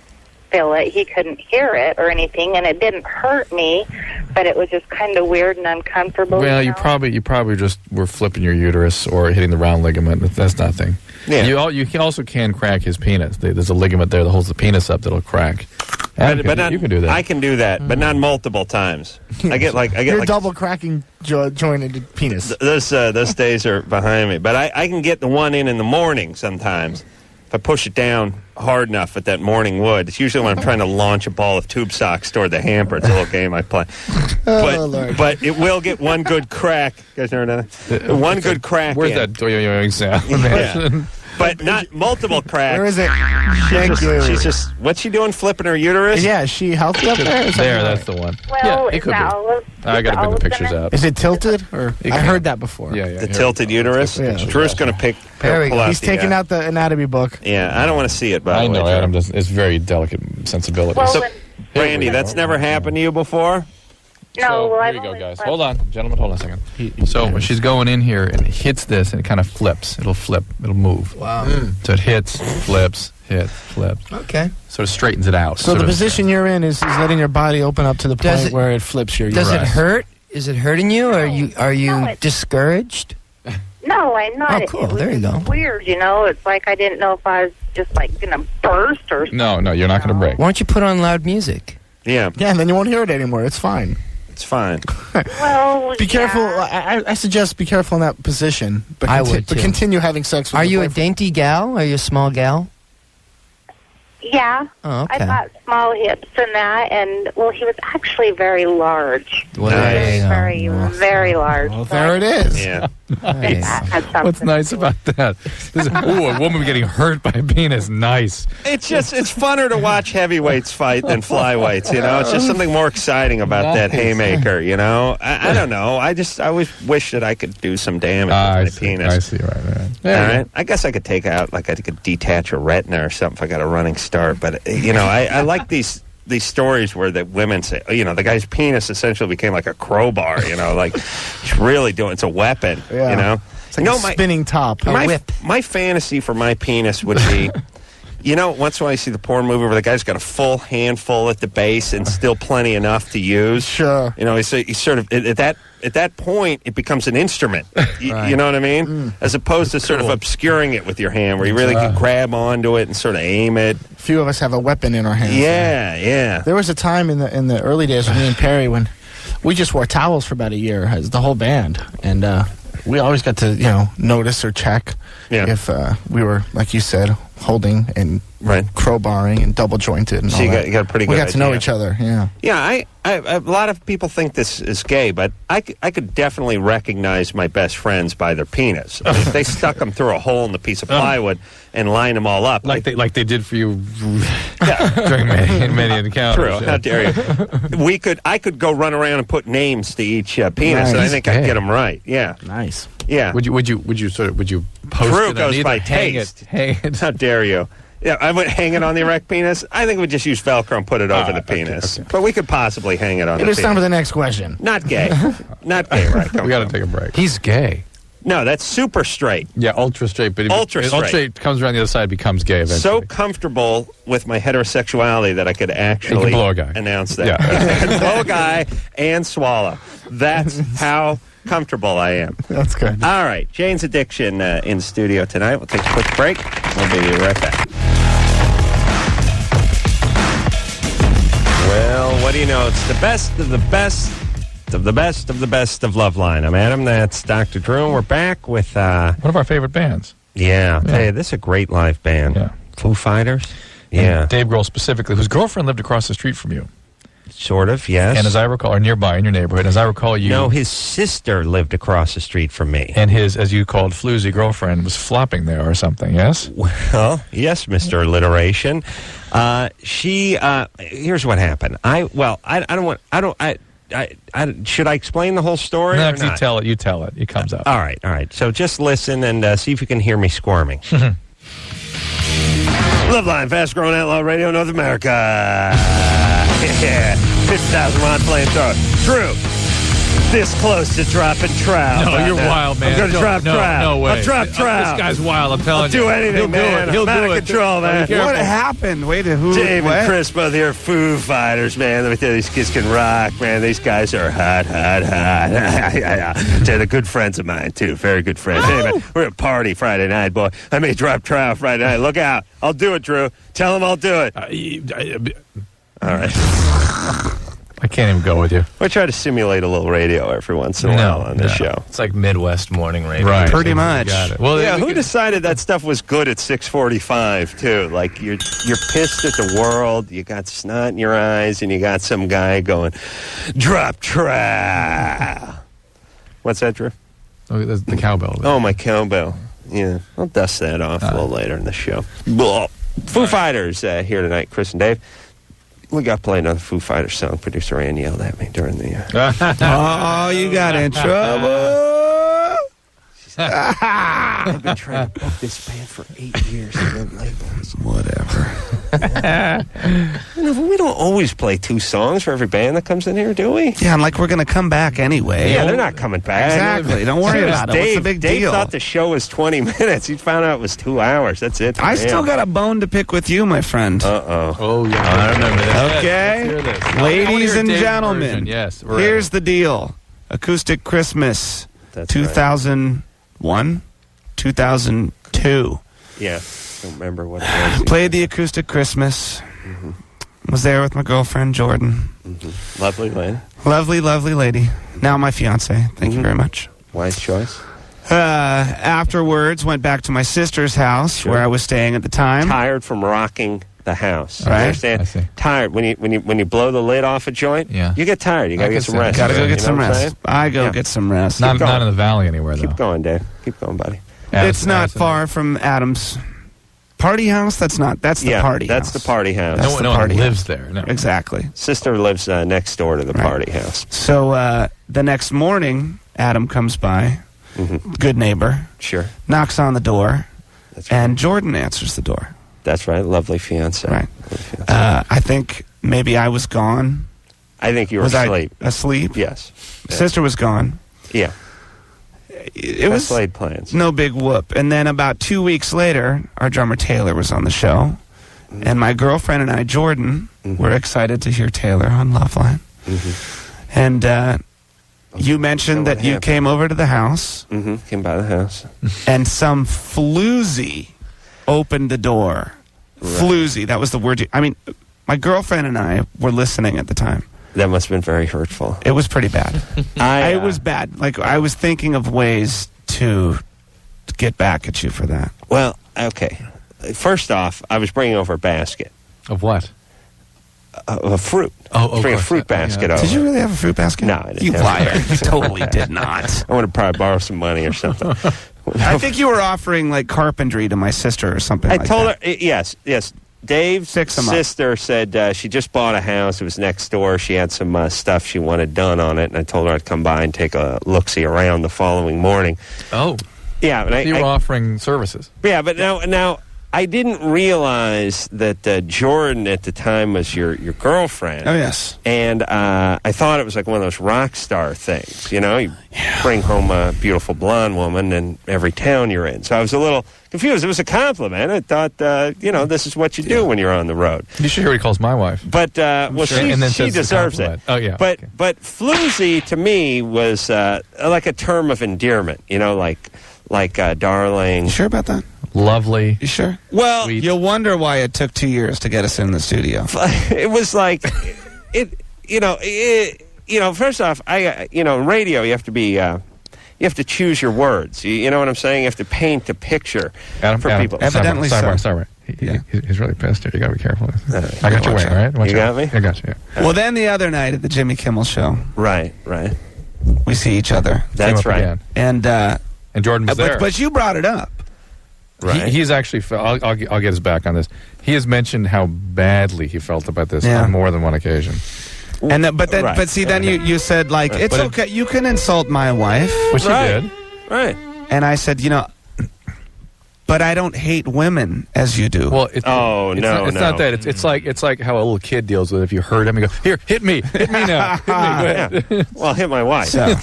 feel it, he couldn't hear it or anything, and it didn't hurt me, but it was just kind of weird and uncomfortable. Well, you probably just were flipping your uterus or hitting the round ligament. That's nothing. Yeah. You can crack his penis. There's a ligament there that holds the penis up that'll crack. But You can do that. I can do that, but not multiple times. I get You're double cracking jointed penis. Those days are behind me. But I can get the one in the morning sometimes. If I push it down hard enough at that morning wood, it's usually when I'm trying to launch a ball of tube socks toward the hamper. It's a little game I play. But it will get one good crack. You guys know that? One good crack. Where's that doing sound? Yeah. But not multiple cracks. Where is it? Thank you. She's just, what's she doing, flipping her uterus? Yeah, is she healthy up there? That's the one. Well, it could be. I got to bring the pictures out. Is it tilted? Or I heard that before. Yeah. The tilted uterus? Yeah. Drew's going to pull out He's taking out the anatomy book. Yeah, I don't want to see it, by the way. I know, Adam doesn't. It's very delicate sensibility. Well, So, Brandy, that's never happened to you before? No, well, here you go, guys. Hold on, gentlemen. Hold on a second. So when she's going in here and it hits this, and it kind of flips. It'll flip. It'll move. Wow. So it hits, flips, hits, flips. Okay. Sort of straightens it out. So the position you're in is letting your body open up to the point where it flips your uterus. Does it hurt? Is it hurting you? Are you discouraged? No, I'm not. Oh, cool. There you go. Weird, It's like I didn't know if I was just going to burst or something. No, you're not going to break. Why don't you put on loud music? Yeah. Yeah, and then you won't hear it anymore. It's fine. It's fine. Well, be careful. I suggest be careful in that position. But I would, too. But continue having sex with Are your you a boyfriend. dainty gal? Are you a small gal? Yeah. Oh, okay. I've got small hips and that, and, he was actually very large. Well, there you go. Very large. Well, there it is. Yeah. Nice. What's nice about that? A woman getting hurt by a penis. Nice. It's funner to watch heavyweights fight than flyweights, It's just something more exciting about that haymaker, I don't know. I always wish that I could do some damage with my penis. I see, right. All right. I guess I could take out, I could detach a retina or something if I got a running start. But, I like these stories where the women say, the guy's penis essentially became like a crowbar, he's really doing, it's a weapon, It's like a spinning top. A whip. My fantasy for my penis would be, once in a while you see the porn movie where the guy's got a full handful at the base and still plenty enough to use. Sure. He's sort of, at that point, it becomes an instrument. You know what I mean? As opposed to sort of obscuring it with your hand, where you really can grab onto it and sort of aim it. Few of us have a weapon in our hands. Yeah. There was a time in the early days with me and Perry when we just wore towels for about a year, as the whole band, and we always got to notice or check if we were, like you said, holding and crowbarring and double jointed and so all you that. got a pretty good We got to know idea. each other. Yeah. Yeah, a lot of people think this is gay, but I could definitely recognize my best friends by their penis. I mean, if they stuck them through a hole in the piece of plywood and lined them all up, like they did for you during many encounters. True. How dare you? I could go run around and put names to each penis, and I think I'd get them right. Yeah. Nice. Yeah. Would you post Drew it goes underneath by or hang taste. it? How dare you? Yeah, I would hang it on the erect penis. I think we'd just use Velcro and put it over the penis. Okay. But we could possibly hang it on the penis. It is time for the next question. Not gay. Not gay, right? We got to take a break. He's gay. No, that's super straight. Yeah, ultra straight. But ultra straight comes around the other side, becomes gay eventually. So comfortable with my heterosexuality that I could actually blow a guy. Announce that. Yeah. Blow a guy and swallow. That's how comfortable I am. That's good. All right, Jane's Addiction in studio tonight. We'll take a quick break. We'll be right back. Well, what do you know? It's the best of the best of the best of the best of Loveline. I'm Adam. That's Dr. Drew. And we're back with one of our favorite bands. Yeah, I'll tell you, this is a great live band. Yeah. Foo Fighters. And Dave Grohl specifically, whose girlfriend lived across the street from you. Sort of, yes. And as I recall, or nearby in your neighborhood, as I recall, you... No, his sister lived across the street from me. And his, as you called, floozy girlfriend was flopping there or something, yes? Well, yes, Mr. Alliteration. Here's what happened. Should I explain the whole story? No, or if you not? tell it, you tell it. It comes up. All right. So just listen and see if you can hear me squirming. Loveline, fast-growing outlaw radio, North America. Yeah, 50,000 Ron flamethrower. Drew, this close to dropping trout. No, you're wild, man. I'm going to drop trout. No way. I'll drop trout. This guy's wild, I'm telling you. I'll do anything, man. He'll I'm out do of it. control, man. What happened? Wait, who? Dave what? and Chris, both here, Foo Fighters, man. Let me tell you, these kids can rock, man. These guys are hot. They're good friends of mine, too. Very good friends. Hey, man, we're at a party Friday night, boy. I may drop trout Friday night. Look out. I'll do it, Drew. Tell him I'll do it. All right. I can't even go with you. We try to simulate a little radio every once in a while on this show. It's like Midwest morning radio. Right. Pretty much. Got it. Well, yeah, who decided that stuff was good at 6:45 too? Like you're pissed at the world, you got snot in your eyes, and you got some guy going, "Drop trout." What's that, Drew? Oh, that's the cowbell. Oh, my cowbell. Yeah, I'll dust that off a little later in the show. Foo Fighters here tonight, Chris and Dave. We got to play another Foo Fighters song. Producer Ann yelled at me during the... Oh, you got in trouble. I've been trying to book this band for 8 years. Whatever. We don't always play 2 songs for every band that comes in here, do we? Yeah, and like we're going to come back anyway. Yeah, they're not coming back. Exactly. Don't worry about it. What's the big Dave deal? thought the show was 20 minutes. He found out it was 2 hours. That's it. I still got a bone to pick with you, my friend. Uh-oh. Oh, yeah. I remember that. Okay. Let's hear this. Ladies and Dave's gentlemen, version. Yes, here's the deal. Acoustic Christmas, That's 2001, 2002. Yeah. Don't remember what it was. Played the Acoustic Christmas. Was there with my girlfriend, Jordan. Lovely lady. Lovely, lovely lady. Now my fiance. Thank you very much. Wise choice. Afterwards, went back to my sister's house where I was staying at the time. Tired from rocking the house. Right. You understand? Tired. When you blow the lid off a joint, you get tired. You got to get some rest. Got to go get some what I'm rest. saying? I go get some rest. Not in the valley anywhere, though. Keep going, Dave. Keep going, buddy. It's not far from Adam's party house. That's the party house. That's the party house. No one lives there. No. Exactly. Sister lives next door to the party house. So the next morning, Adam comes by, good neighbor. Sure. Knocks on the door, That's right. and Jordan answers the door. That's right. Lovely fiance. Right. I think maybe I was gone. I think you were Was asleep. I asleep? Yes. Sister was gone. Yeah. It was laid plans. No big whoop. And then about 2 weeks later, our drummer Taylor was on the show. And my girlfriend and I, Jordan, were excited to hear Taylor on Loveline. And you mentioned that you came over to the house. Came by the house. And some floozy opened the door. Right. Floozy, that was the word. My girlfriend and I were listening at the time. That must have been very hurtful. It was pretty bad. It was bad. Like, I was thinking of ways to get back at you for that. Well, okay. First off, I was bringing over a basket. Of what? Of fruit. Oh, bring a fruit basket over. Did you really have a fruit basket? No, I didn't. You liar. You totally did not. I want to probably borrow some money or something. I think you were offering, like, carpentry to my sister or something I told her, yes. Dave's sister said she just bought a house. It was next door. She had some stuff she wanted done on it, and I told her I'd come by and take a look-see around the following morning. Oh. Yeah. And you were offering services. Yeah, but now I didn't realize that Jordan at the time was your girlfriend. Oh, yes. And I thought it was like one of those rock star things. You know, you bring home a beautiful blonde woman in every town you're in. So I was a little confused. It was a compliment. I thought, this is what you do when you're on the road. You should hear what he calls my wife. But, she deserves it. Oh, yeah. But floozy to me was like a term of endearment, like darling. You sure about that? Lovely. You sure? Well, sweet. You'll wonder why it took 2 years to get us in the studio. It was like, first off, radio, you have to be, you have to choose your words. You know what I'm saying? You have to paint a picture for people. Evidently Sorry. He's really pissed here. You got to be careful. I got your way, right? You got me? I got you, yeah. Well, then the other night at the Jimmy Kimmel show. Right. We see each other. That's right. And Jordan was there. But you brought it up. Right. He's actually, I'll get his back on this. He has mentioned how badly he felt about this on more than one occasion. And but see, then you said like it's okay. You can insult my wife, which he did, right? And I said, but I don't hate women as you do. Well, it's not that. It's like how a little kid deals with it. If you hurt him, you go, here, hit me now, hit me. Go ahead. Yeah. Well, hit my wife. So.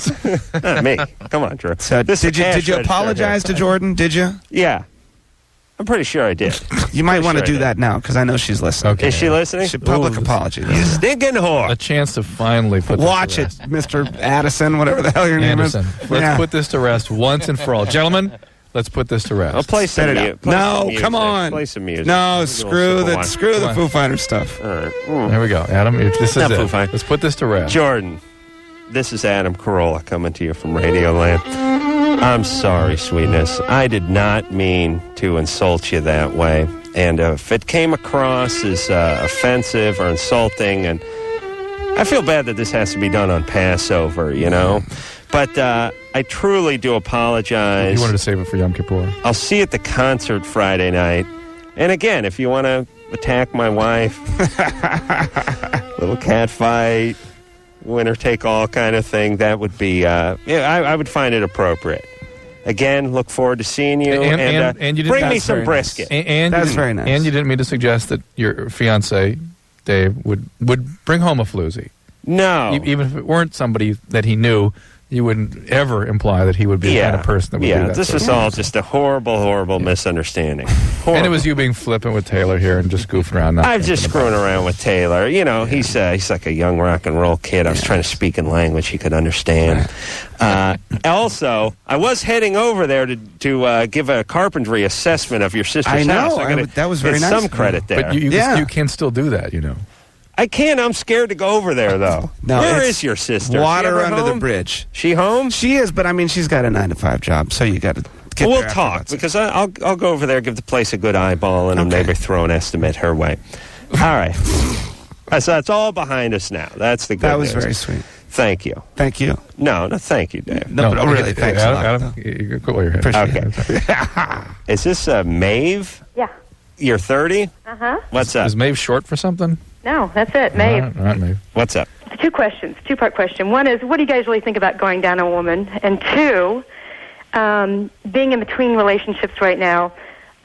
Not me. Come on, Drew. So did you apologize to Jordan? Did you? Yeah. I'm pretty sure I did. You might want to do that now because I know she's listening. Okay. Is she listening? Public apology. You stinking whore. A chance to finally put Watch this to it, Mr. Addison, whatever the hell your name is. Let's put this to rest once and for all. Gentlemen, let's put this to rest. I'll play some music. No, come on. Play some music. No, screw the Foo Fighters stuff. All right. There we go. Adam, this is Not it. Foo Fighters. Let's put this to rest. Jordan, this is Adam Carolla coming to you from Radioland. I'm sorry, sweetness. I did not mean to insult you that way. And if it came across as offensive or insulting, and I feel bad that this has to be done on Passover, But I truly do apologize. You wanted to save it for Yom Kippur. I'll see you at the concert Friday night. And again, if you want to attack my wife, little cat fight, winner take all kind of thing, that would be I would find it appropriate. Again, look forward to seeing you, and you didn't bring me some brisket. That's very nice. And you didn't mean to suggest that your fiance Dave would bring home a floozy. No, even if it weren't somebody that he knew, you wouldn't ever imply that he would be the kind of person that would do that. This is all just a horrible misunderstanding. Horrible. And it was you being flippant with Taylor here and just goofing around. I'm just screwing around with Taylor. He's like a young rock and roll kid. I was trying to speak in language he could understand. Also, I was heading over there to give a carpentry assessment of your sister's house. That was very nice. Some credit there. But you can still do that, I can't. I'm scared to go over there, though. No, Where is your sister? Water under the bridge. She home? She is, but she's got a 9-to-5 job, so you got to get we'll talk, because I'll go over there, give the place a good eyeball, and maybe throw an estimate her way. All right. So that's all behind us now. That's the good That was news. very sweet. Thank you. Thank you. No, thank you, Dave. No, but really, thanks a lot. Adam, you go your head. Okay. Is this Maeve? Yeah. You're 30? Uh-huh. What's up? Is Maeve short for something? No, that's it, Maeve. All right, Maeve. What's up? Two questions, two-part question. One is, what do you guys really think about going down a woman? And two, being in between relationships right now,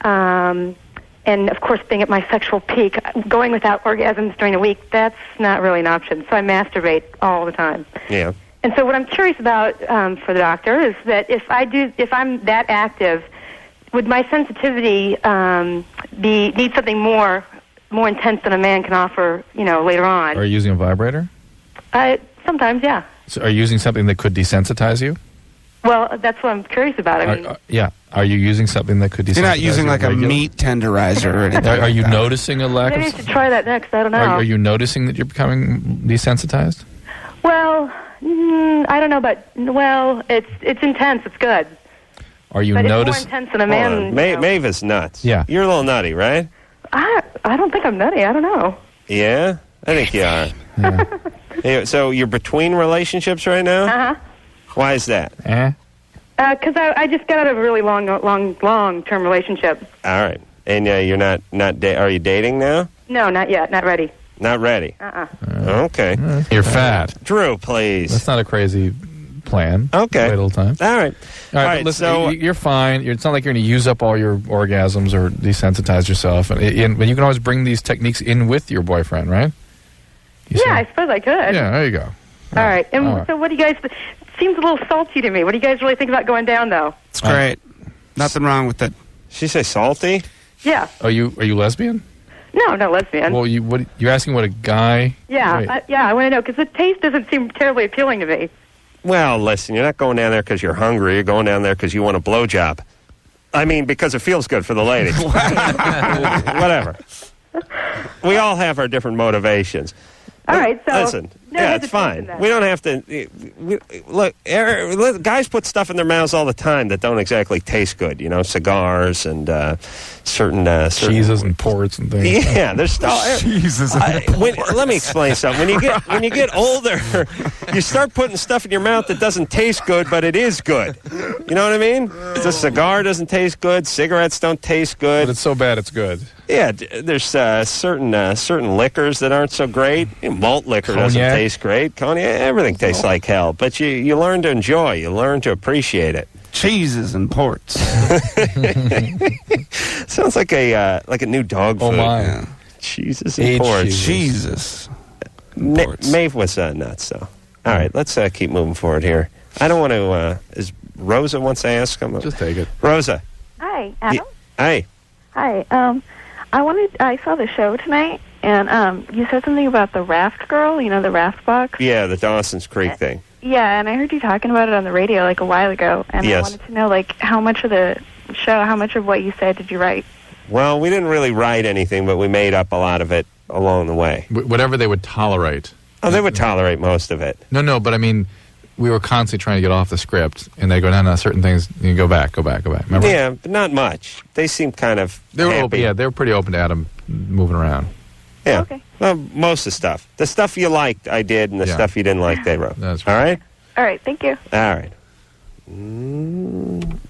and, of course, being at my sexual peak, going without orgasms during the week, that's not really an option. So I masturbate all the time. Yeah. And so what I'm curious about for the doctor is that if I'm that active, would my sensitivity need something more intense than a man can offer, later on? Are you using a vibrator? Sometimes, yeah. So are you using something that could desensitize you? Well, that's what I'm curious about. Are you using something that could desensitize you? You're not using like a meat tenderizer or anything. Are you noticing a lack Maybe of... I should try that next. I don't know. Are you noticing that you're becoming desensitized? Well, I don't know, but it's intense. It's good. Are you but noticing? It's more intense than a man. Maeve is nuts. Yeah. You're a little nutty, right? I don't think I'm nutty. I don't know. Yeah? I think you are. Yeah. So you're between relationships right now? Uh-huh. Why is that? Because I just got out of a really long-term relationship. All right. And you're not are you dating now? No, not yet. Not ready. Not ready? Uh-uh. Okay. You're fat. Drew, please. That's not a crazy plan. Okay. Wait a little time. All right. All right, but listen, you're fine. It's not like you're going to use up all your orgasms or desensitize yourself. But you can always bring these techniques in with your boyfriend, right? I suppose I could. Yeah, there you go. All right. And so what do you guys... Seems a little salty to me. What do you guys really think about going down, though? It's great. Nothing wrong with it. She say salty? Yeah. Are you lesbian? No, not lesbian. Well, you're asking what a guy... Yeah, I want to know, because the taste doesn't seem terribly appealing to me. Well, listen, you're not going down there because you're hungry. You're going down there because you want a blowjob. I mean, because it feels good for the lady. Whatever. We all have our different motivations. All right, so... Listen, it's fine. We don't have to... Look, guys put stuff in their mouths all the time that don't exactly taste good. You know, cigars and certain... cheeses and ports and things. Yeah, there's stuff... cheeses and ports. Let me explain something. When you get older, you start putting stuff in your mouth that doesn't taste good, but it is good. You know what I mean? The cigar doesn't taste good. Cigarettes don't taste good. But it's so bad it's good. Yeah, there's certain liquors that aren't so great. Malt liquor doesn't taste great. Cognac, everything tastes like hell. But you learn to enjoy. You learn to appreciate it. Cheeses and ports. Sounds like a new dog food. Oh my! Yeah. Cheeses and ports. Jesus. Maeve was nuts. So, all right, let's keep moving forward here. I don't want to. Is Rosa wants to ask? Just take it. Rosa. Hi, Adam. Hi. Hi. I saw the show tonight, and you said something about the raft girl, the raft box. Yeah, the Dawson's Creek thing. Yeah, and I heard you talking about it on the radio like a while ago, and yes. I wanted to know like how much of the show, how much of what you said did you write? Well, we didn't really write anything, but we made up a lot of it along the way. Whatever they would tolerate. Oh, they would tolerate most of it. No, but I mean, we were constantly trying to get off the script, and they go down on certain things, and you go back. Remember? Yeah, but not much. They seemed kind of happy. They were pretty open to Adam moving around. Yeah. Okay. Well, most of the stuff. The stuff you liked, I did, and the stuff you didn't like, they wrote. That's right. All right? All right, thank you. All right.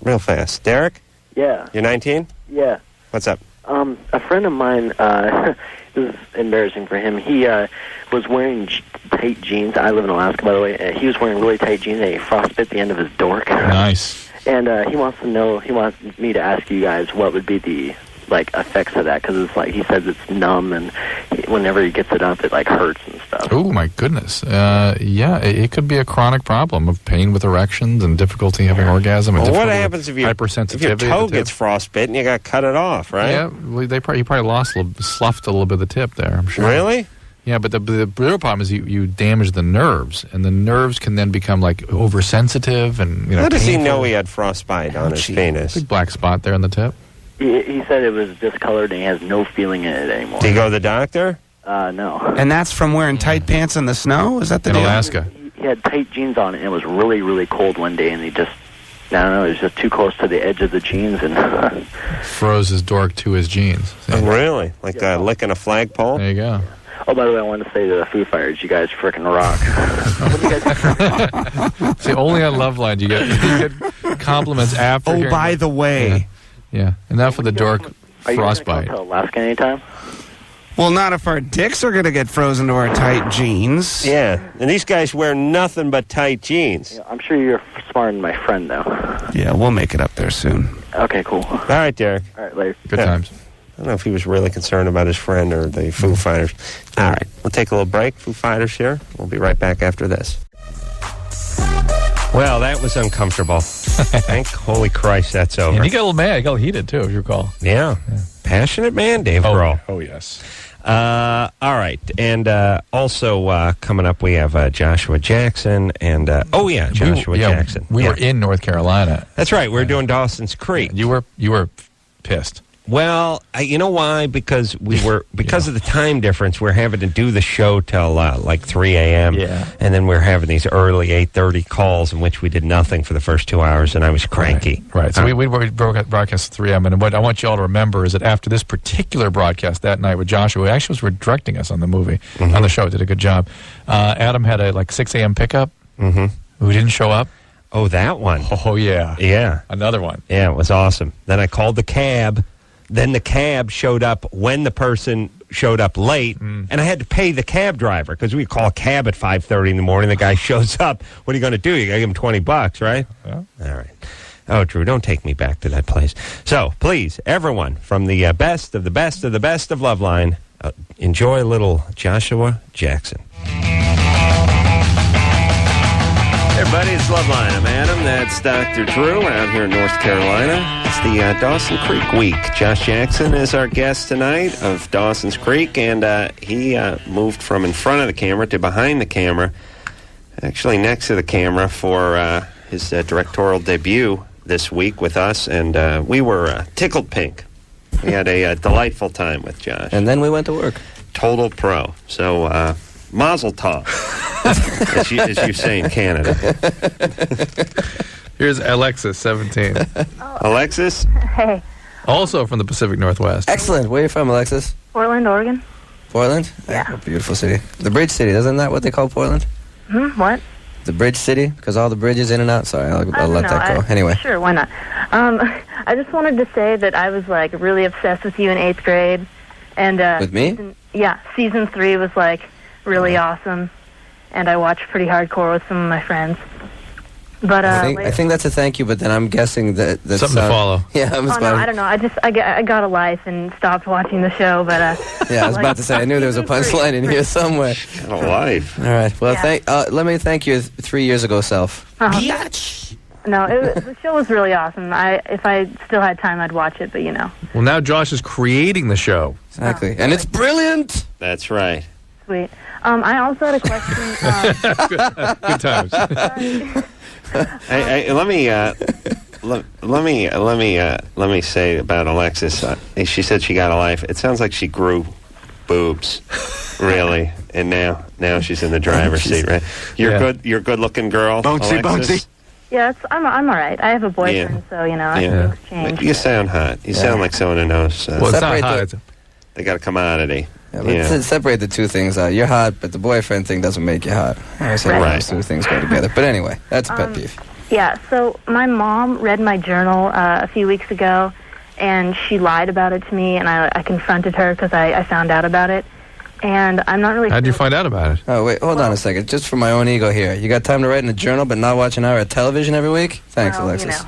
Real fast. Derek? Yeah. You're 19? Yeah. What's up? A friend of mine, this is embarrassing for him. He was wearing tight jeans. I live in Alaska, by the way. He was wearing really tight jeans and a frostbit at the end of his dork. Nice. And he wants me to ask you guys what would be the effects of that, because it's like he says it's numb, and whenever he gets it up, it hurts and stuff. Oh my goodness! It could be a chronic problem of pain with erections and difficulty having orgasm. And what happens if your toe gets frostbitten and you got to cut it off? Right? Yeah, he probably sloughed a little bit of the tip there. I'm sure. Really? Yeah, but the real problem is you damage the nerves, and the nerves can then become oversensitive and How does he painful. know he had frostbite on his penis? Big black spot there on the tip. He said it was discolored and he has no feeling in it anymore. Did he go to the doctor? No. And that's from wearing tight pants in the snow? Is that the deal? In Alaska. He had tight jeans on and it was really, really cold one day, and he just, I don't know, it was just too close to the edge of the jeans and froze his dork to his jeans. Oh, really? Like licking a flagpole? There you go. Oh, by the way, I wanted to say to the Foo Fighters, you guys freaking rock. See, only on Loveline do you get compliments after. Oh, hearing by them. the way. Yeah. Enough of the dork Are you frostbite. going to Alaska anytime? Well, not if our dicks are going to get frozen to our tight jeans. Yeah, and these guys wear nothing but tight jeans. I'm sure you're smarter than my friend, though. Yeah, we'll make it up there soon. Okay, cool. All right, Derek. All right, later. Good times. I don't know if he was really concerned about his friend or the Foo Fighters. All right, we'll take a little break. Foo Fighters here. We'll be right back after this. Well, that was uncomfortable. Thank holy Christ that's over. And he got a little mad. He got a little heated, too, if you recall. Yeah. Passionate man, Dave Grohl. Oh, yes. All right. And also coming up, we have Joshua Jackson. And, Joshua Jackson. We were in North Carolina. That's right. We were doing Dawson's Creek. You were pissed. Well, you know why? Because of the time difference, we're having to do the show till 3 a.m. Yeah. And then we're having these early 8:30 calls in which we did nothing for the first 2 hours, and I was cranky. Right. So we broadcast 3 a.m. And what I want you all to remember is that after this particular broadcast that night with Joshua, who actually was directing us on the movie, on the show, did a good job. Adam had a 6 a.m. pickup who didn't show up. Oh, that one. Oh, yeah. Yeah. Another one. Yeah, it was awesome. Then I called the cab. Then the cab showed up when the person showed up late, and I had to pay the cab driver because we call a cab at 5:30 in the morning. The guy shows up. What are you going to do? You got to give him $20, right? Yeah. All right. Oh, Drew, don't take me back to that place. So, please, everyone, from the best of the best of the best of Loveline, enjoy a little Joshua Jackson. Hey, everybody, it's Loveline. I'm Adam. That's Dr. Drew out here in North Carolina. It's the Dawson Creek week. Josh Jackson is our guest tonight of Dawson's Creek, and he moved from in front of the camera to behind the camera, actually next to the camera for his directorial debut this week with us, and we were tickled pink. We had a delightful time with Josh. And then we went to work. Total pro. So, mazel tov, as you say in Canada. Here's Alexis, 17. Alexis? Hey. Also from the Pacific Northwest. Excellent. Where are you from, Alexis? Portland, Oregon. Portland? Yeah. A beautiful city. The Bridge City, isn't that what they call Portland? What? The Bridge City? Because all the bridges in and out? Sorry, I'll let that go. Anyway. Sure, why not? I just wanted to say that I was, like, really obsessed with you in 8th grade. And with me? Season 3 was, like, really awesome. And I watched pretty hardcore with some of my friends. But I think that's a thank you, but then I'm guessing that that's something to follow. Yeah, I don't know. I got a life and stopped watching the show, but yeah, I was about to say I knew there was a punchline in here somewhere. Got a life. All right. Well, let me thank you 3 years ago, self. No, the show was really awesome. If I still had time, I'd watch it, but you know. Well, now Josh is creating the show. Exactly, and it's brilliant. That's right. Sweet. I also had a question. Good times. Let me say about Alexis. She said she got a life. It sounds like she grew boobs, really, and now she's in the driver's seat, right? You're good looking girl, Alexis. Yeah, I'm all right. I have a boyfriend, so you know things change. You sound hot. You sound like someone who knows. Well, it's not hot. They got a commodity. Yeah, but separate the two things out. You're hot, but the boyfriend thing doesn't make you hot. I say those two things go together. But anyway, that's a pet peeve. Yeah, so my mom read my journal a few weeks ago, and she lied about it to me, and I confronted her because I found out about it. And I'm not really How'd you find out about it? Oh, wait, hold on a second. Just for my own ego here. You got time to write in a journal but not watch an hour of television every week? Thanks, Alexis.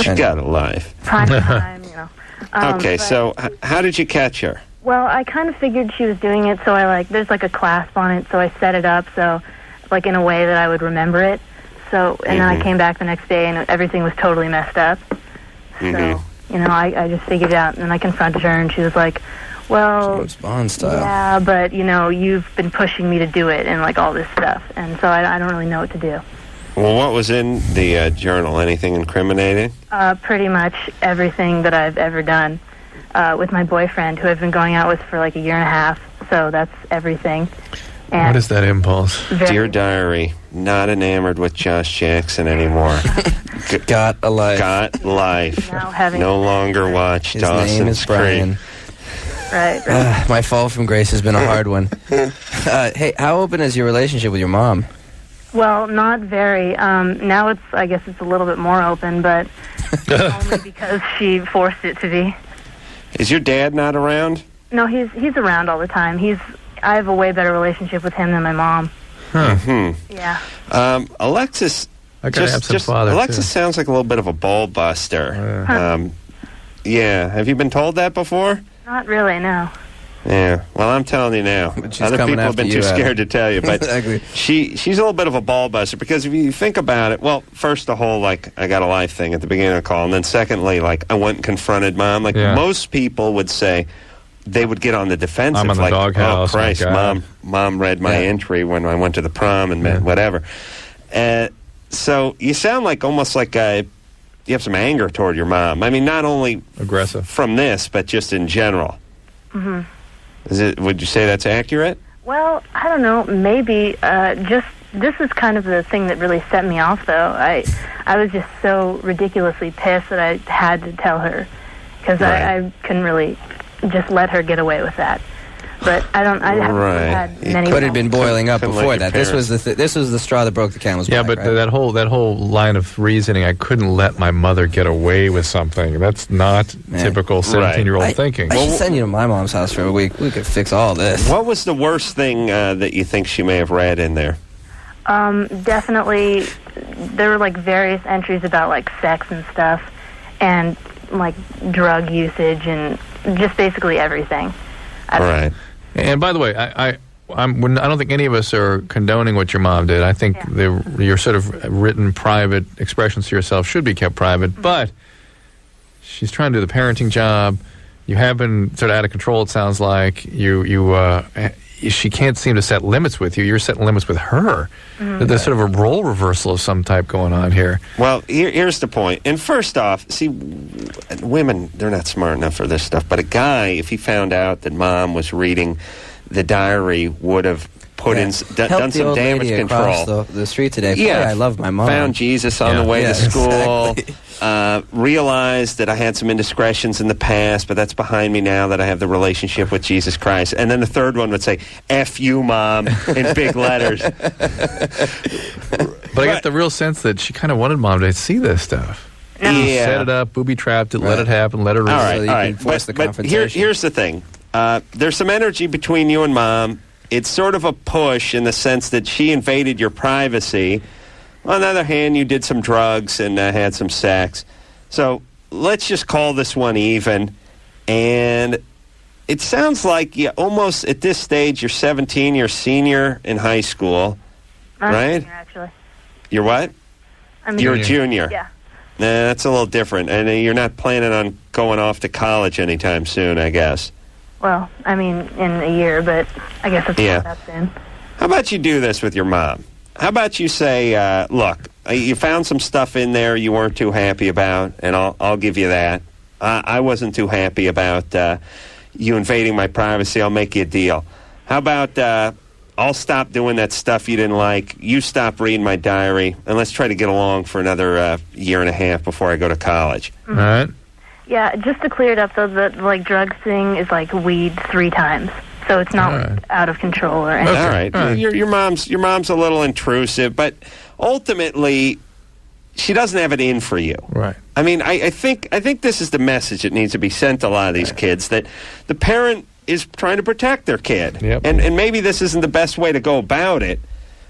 She got a life. Prime time, you know. Okay, so how did you catch her? Well, I kind of figured she was doing it, so there's like a clasp on it, so I set it up so, like in a way that I would remember it. So, and then I came back the next day and everything was totally messed up. So, you know, I just figured it out, and then I confronted her, and she was like, well, James Bond style. Yeah, but, you know, you've been pushing me to do it and, like, all this stuff, and so I don't really know what to do. Well, what was in the journal? Anything incriminating? Pretty much everything that I've ever done with my boyfriend, who I've been going out with for like a year and a half. So that's everything. And what is that impulse? Dear Diary, not enamored with Josh Jackson anymore. Got a life. Got life. No longer watch His Dawson's name is Brian. Right. My fall from grace has been a hard one. Hey, how open is your relationship with your mom? Well, not very. Now I guess it's a little bit more open, but only because she forced it to be. Is your dad not around? No, he's around all the time. I have a way better relationship with him than my mom. Yeah. Alexis. Alexis sounds like a little bit of a ball buster. Yeah. Have you been told that before? Not really, no. Yeah. Well, I'm telling you now. Other people have been too scared to tell you, but exactly. She's a little bit of a ball buster because if you think about it, well, first the whole I got a life thing at the beginning of the call, and then secondly, I went and confronted mom. Most people would say they would get on the defensive. I'm in the doghouse. Oh Christ, mom read my entry when I went to the prom and whatever. So you sound almost like you have some anger toward your mom. I mean, not only aggressive from this, but just in general. Mm-hmm. Would you say that's accurate? Well, I don't know. Maybe. This is kind of the thing that really set me off, though. I was just so ridiculously pissed that I had to tell her because I couldn't really just let her get away with that. But I haven't had many. But it had been boiling up Couldn't before let your that. This was the straw that broke the camel's back. but right? that whole line of reasoning, I couldn't let my mother get away with something. That's not typical 17-year-old thinking. I should send you to my mom's house for a week. We could fix all this. What was the worst thing that you think she may have read in there? Definitely, there were like various entries about like sex and stuff, and like drug usage, and just basically everything. Right. And by the way, I don't think any of us are condoning what your mom did. I think your sort of written private expressions to yourself should be kept private, but she's trying to do the parenting job. You have been sort of out of control, it sounds like. She can't seem to set limits with you. You're setting limits with her. There's sort of a role reversal of some type going on here. Well, here's the point. And first off, see, women, they're not smart enough for this stuff. But a guy, if he found out that mom was reading the diary, would have done some damage control. Across the street today. Yeah, I love my mom. Found Jesus on the way to school. Exactly. Realized that I had some indiscretions in the past, but that's behind me now that I have the relationship with Jesus Christ. And then the third one would say, F you, Mom, in big letters. But I got the real sense that she kind of wanted Mom to see this stuff. Yeah. Set it up, booby-trapped it, let it happen, let her read All right. But here's the thing. There's some energy between you and Mom. It's sort of a push in the sense that she invaded your privacy. On the other hand, you did some drugs and had some sex. So let's just call this one even. And it sounds like you almost, at this stage, you're 17, you're a senior in high school, right? Junior, actually. You're what? You're a junior. Yeah. Nah, that's a little different. And you're not planning on going off to college anytime soon, I guess. Well, I mean, in a year, but I guess it's not that soon. How about you do this with your mom? How about you say, look, you found some stuff in there you weren't too happy about, and I'll give you that. I wasn't too happy about you invading my privacy. I'll make you a deal. How about I'll stop doing that stuff you didn't like. You stop reading my diary, and let's try to get along for another year and a half before I go to college. Mm-hmm. All right? Yeah, just to clear it up, though, the like drug thing is like weed 3 times. So it's not out of control or anything. All right. Your mom's a little intrusive, but ultimately, she doesn't have it in for you. Right. I mean, I think this is the message that needs to be sent to a lot of these kids, that the parent is trying to protect their kid. Yep. And maybe this isn't the best way to go about it,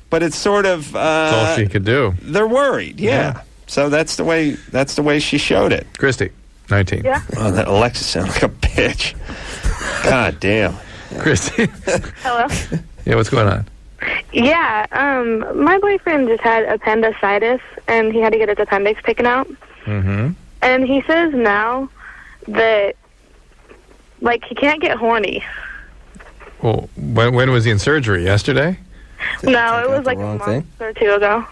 but it's sort of... That's all she could do. They're worried, yeah. So that's the way she showed it. Christy, 19. Yeah. Oh, that Alexa sounds like a bitch. God damn. Christy. Hello. Yeah, what's going on? Yeah, my boyfriend just had appendicitis, and he had to get his appendix taken out. Mm-hmm. And he says now that, like, he can't get horny. Well, when was he in surgery? Yesterday? No, it was like a month or 2 ago.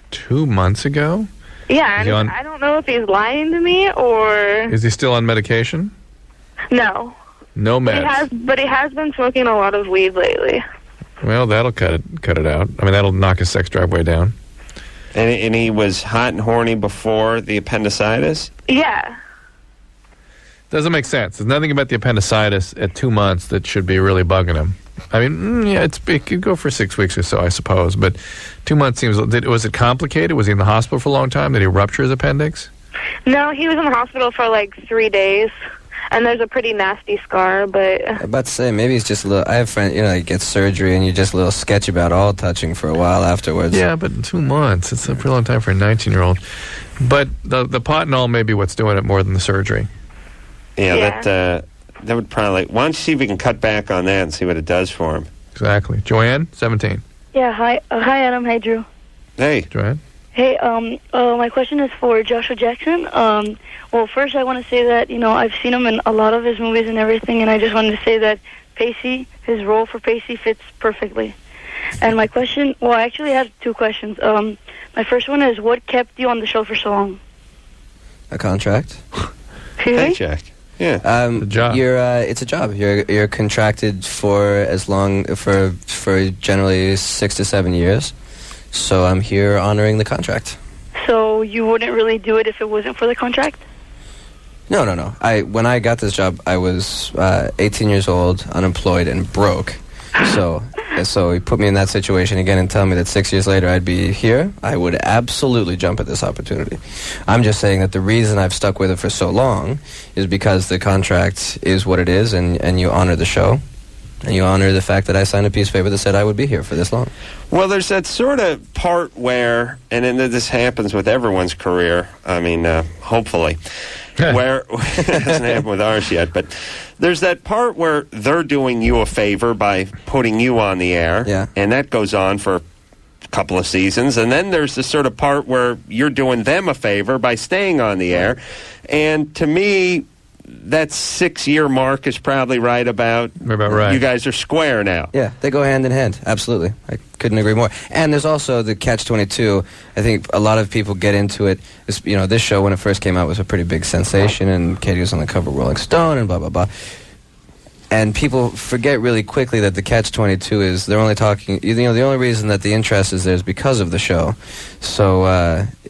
2 months ago? Yeah, and I don't know if he's lying to me or... Is he still on medication? No. No meds. But he has been smoking a lot of weed lately. Well, that'll cut it out. I mean, that'll knock his sex drive way down. And he was hot and horny before the appendicitis? Yeah. Doesn't make sense. There's nothing about the appendicitis at 2 months that should be really bugging him. I mean, it could go for 6 weeks or so, I suppose. But 2 months seems... Was it complicated? Was he in the hospital for a long time? Did he rupture his appendix? No, he was in the hospital for like 3 days. And there's a pretty nasty scar, but... I'm about to say, maybe it's just a little... I have friends, he gets surgery and you're just a little sketchy about all touching for a while afterwards. Yeah, but 2 months, it's a pretty long time for a 19-year-old. But the pot and all may be what's doing it more than the surgery. Yeah. That would probably... Why don't you see if we can cut back on that and see what it does for him? Exactly. Joanne, 17. Yeah, hi. Hi, Adam. Hey, Drew. Hey. Joanne. Hey, my question is for Joshua Jackson. Well, first I want to say that, I've seen him in a lot of his movies and everything, and I just wanted to say that Pacey, his role for Pacey fits perfectly. And my question, well, I actually have 2 questions. My first one is, what kept you on the show for so long? A contract. Paycheck. Yeah. A job. It's a job. You're contracted for generally 6 to 7 years. So I'm here honoring the contract. So you wouldn't really do it if it wasn't for the contract? No. When I got this job, I was 18 years old, unemployed, and broke. So he put me in that situation again and tell me that 6 years later I'd be here. I would absolutely jump at this opportunity. I'm just saying that the reason I've stuck with it for so long is because the contract is what it is, and you honor the show. And you honor the fact that I signed a piece of paper that said I would be here for this long. Well, there's that sort of part where, and then this happens with everyone's career, I mean, hopefully, where it hasn't happened with ours yet, but there's that part where they're doing you a favor by putting you on the air, and that goes on for a couple of seasons, and then there's the sort of part where you're doing them a favor by staying on the air, and to me, that 6-year mark is probably right about right. You guys are square now. Yeah, they go hand in hand. Absolutely. I couldn't agree more. And there's also the Catch-22. I think a lot of people get into it. This show, when it first came out, was a pretty big sensation, and Katie was on the cover of Rolling Stone and blah, blah, blah. And people forget really quickly that the Catch-22 is, they're only talking, the only reason that the interest is there is because of the show. So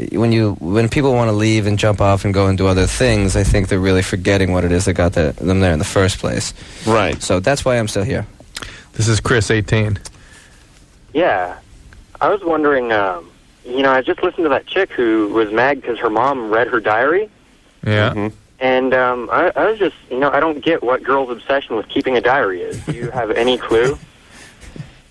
when people want to leave and jump off and go and do other things, I think they're really forgetting what it is that got them there in the first place. Right. So that's why I'm still here. This is Chris, 18. Yeah. I was wondering, I just listened to that chick who was mad because her mom read her diary. Yeah. Mm-hmm. And I was just, I don't get what girls' obsession with keeping a diary is. Do you have any clue?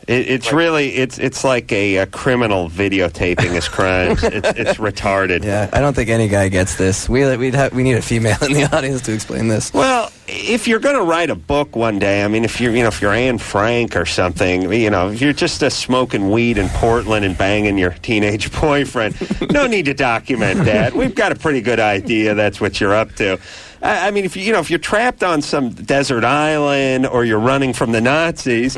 It's really, it's like a criminal videotaping his crimes. It's retarded. Yeah, I don't think any guy gets this. We need a female in the audience to explain this. Well, if you're going to write a book one day, I mean, if you're Anne Frank or something, if you're just smoking weed in Portland and banging your teenage boyfriend, no need to document that. We've got a pretty good idea that's what you're up to. I mean, if you're trapped on some desert island or you're running from the Nazis,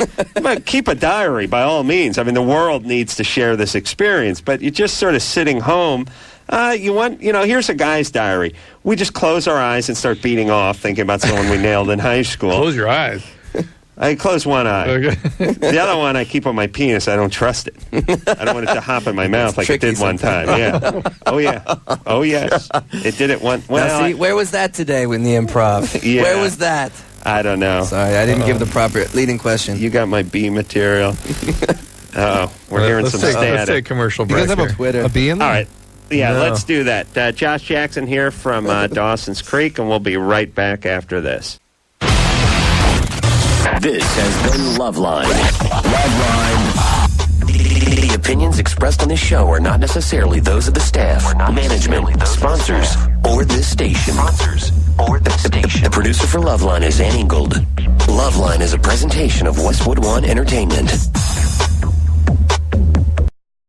keep a diary by all means. I mean, the world needs to share this experience. But you're just sort of sitting home. Here's a guy's diary. We just close our eyes and start beating off, thinking about someone we nailed in high school. Close your eyes. I close one eye. Okay. The other one I keep on my penis. I don't trust it. I don't want it to hop in my mouth like it did one time. Yeah. Oh, yeah. Oh, yes. It did it one. Well, see, where was that today in the improv? Yeah. Where was that? I don't know. Sorry, I didn't give the proper leading question. You got my B material. We're hearing some static. Let's take a commercial break. You guys have a Twitter. A B in there? All right. Yeah, No. Let's do that. Josh Jackson here from Dawson's Creek, and we'll be right back after this. This has been Loveline. Loveline. The opinions expressed on this show are not necessarily those of the staff, management, sponsors, or this station. The producer for Loveline is Ann Ingold. Loveline is a presentation of Westwood One Entertainment.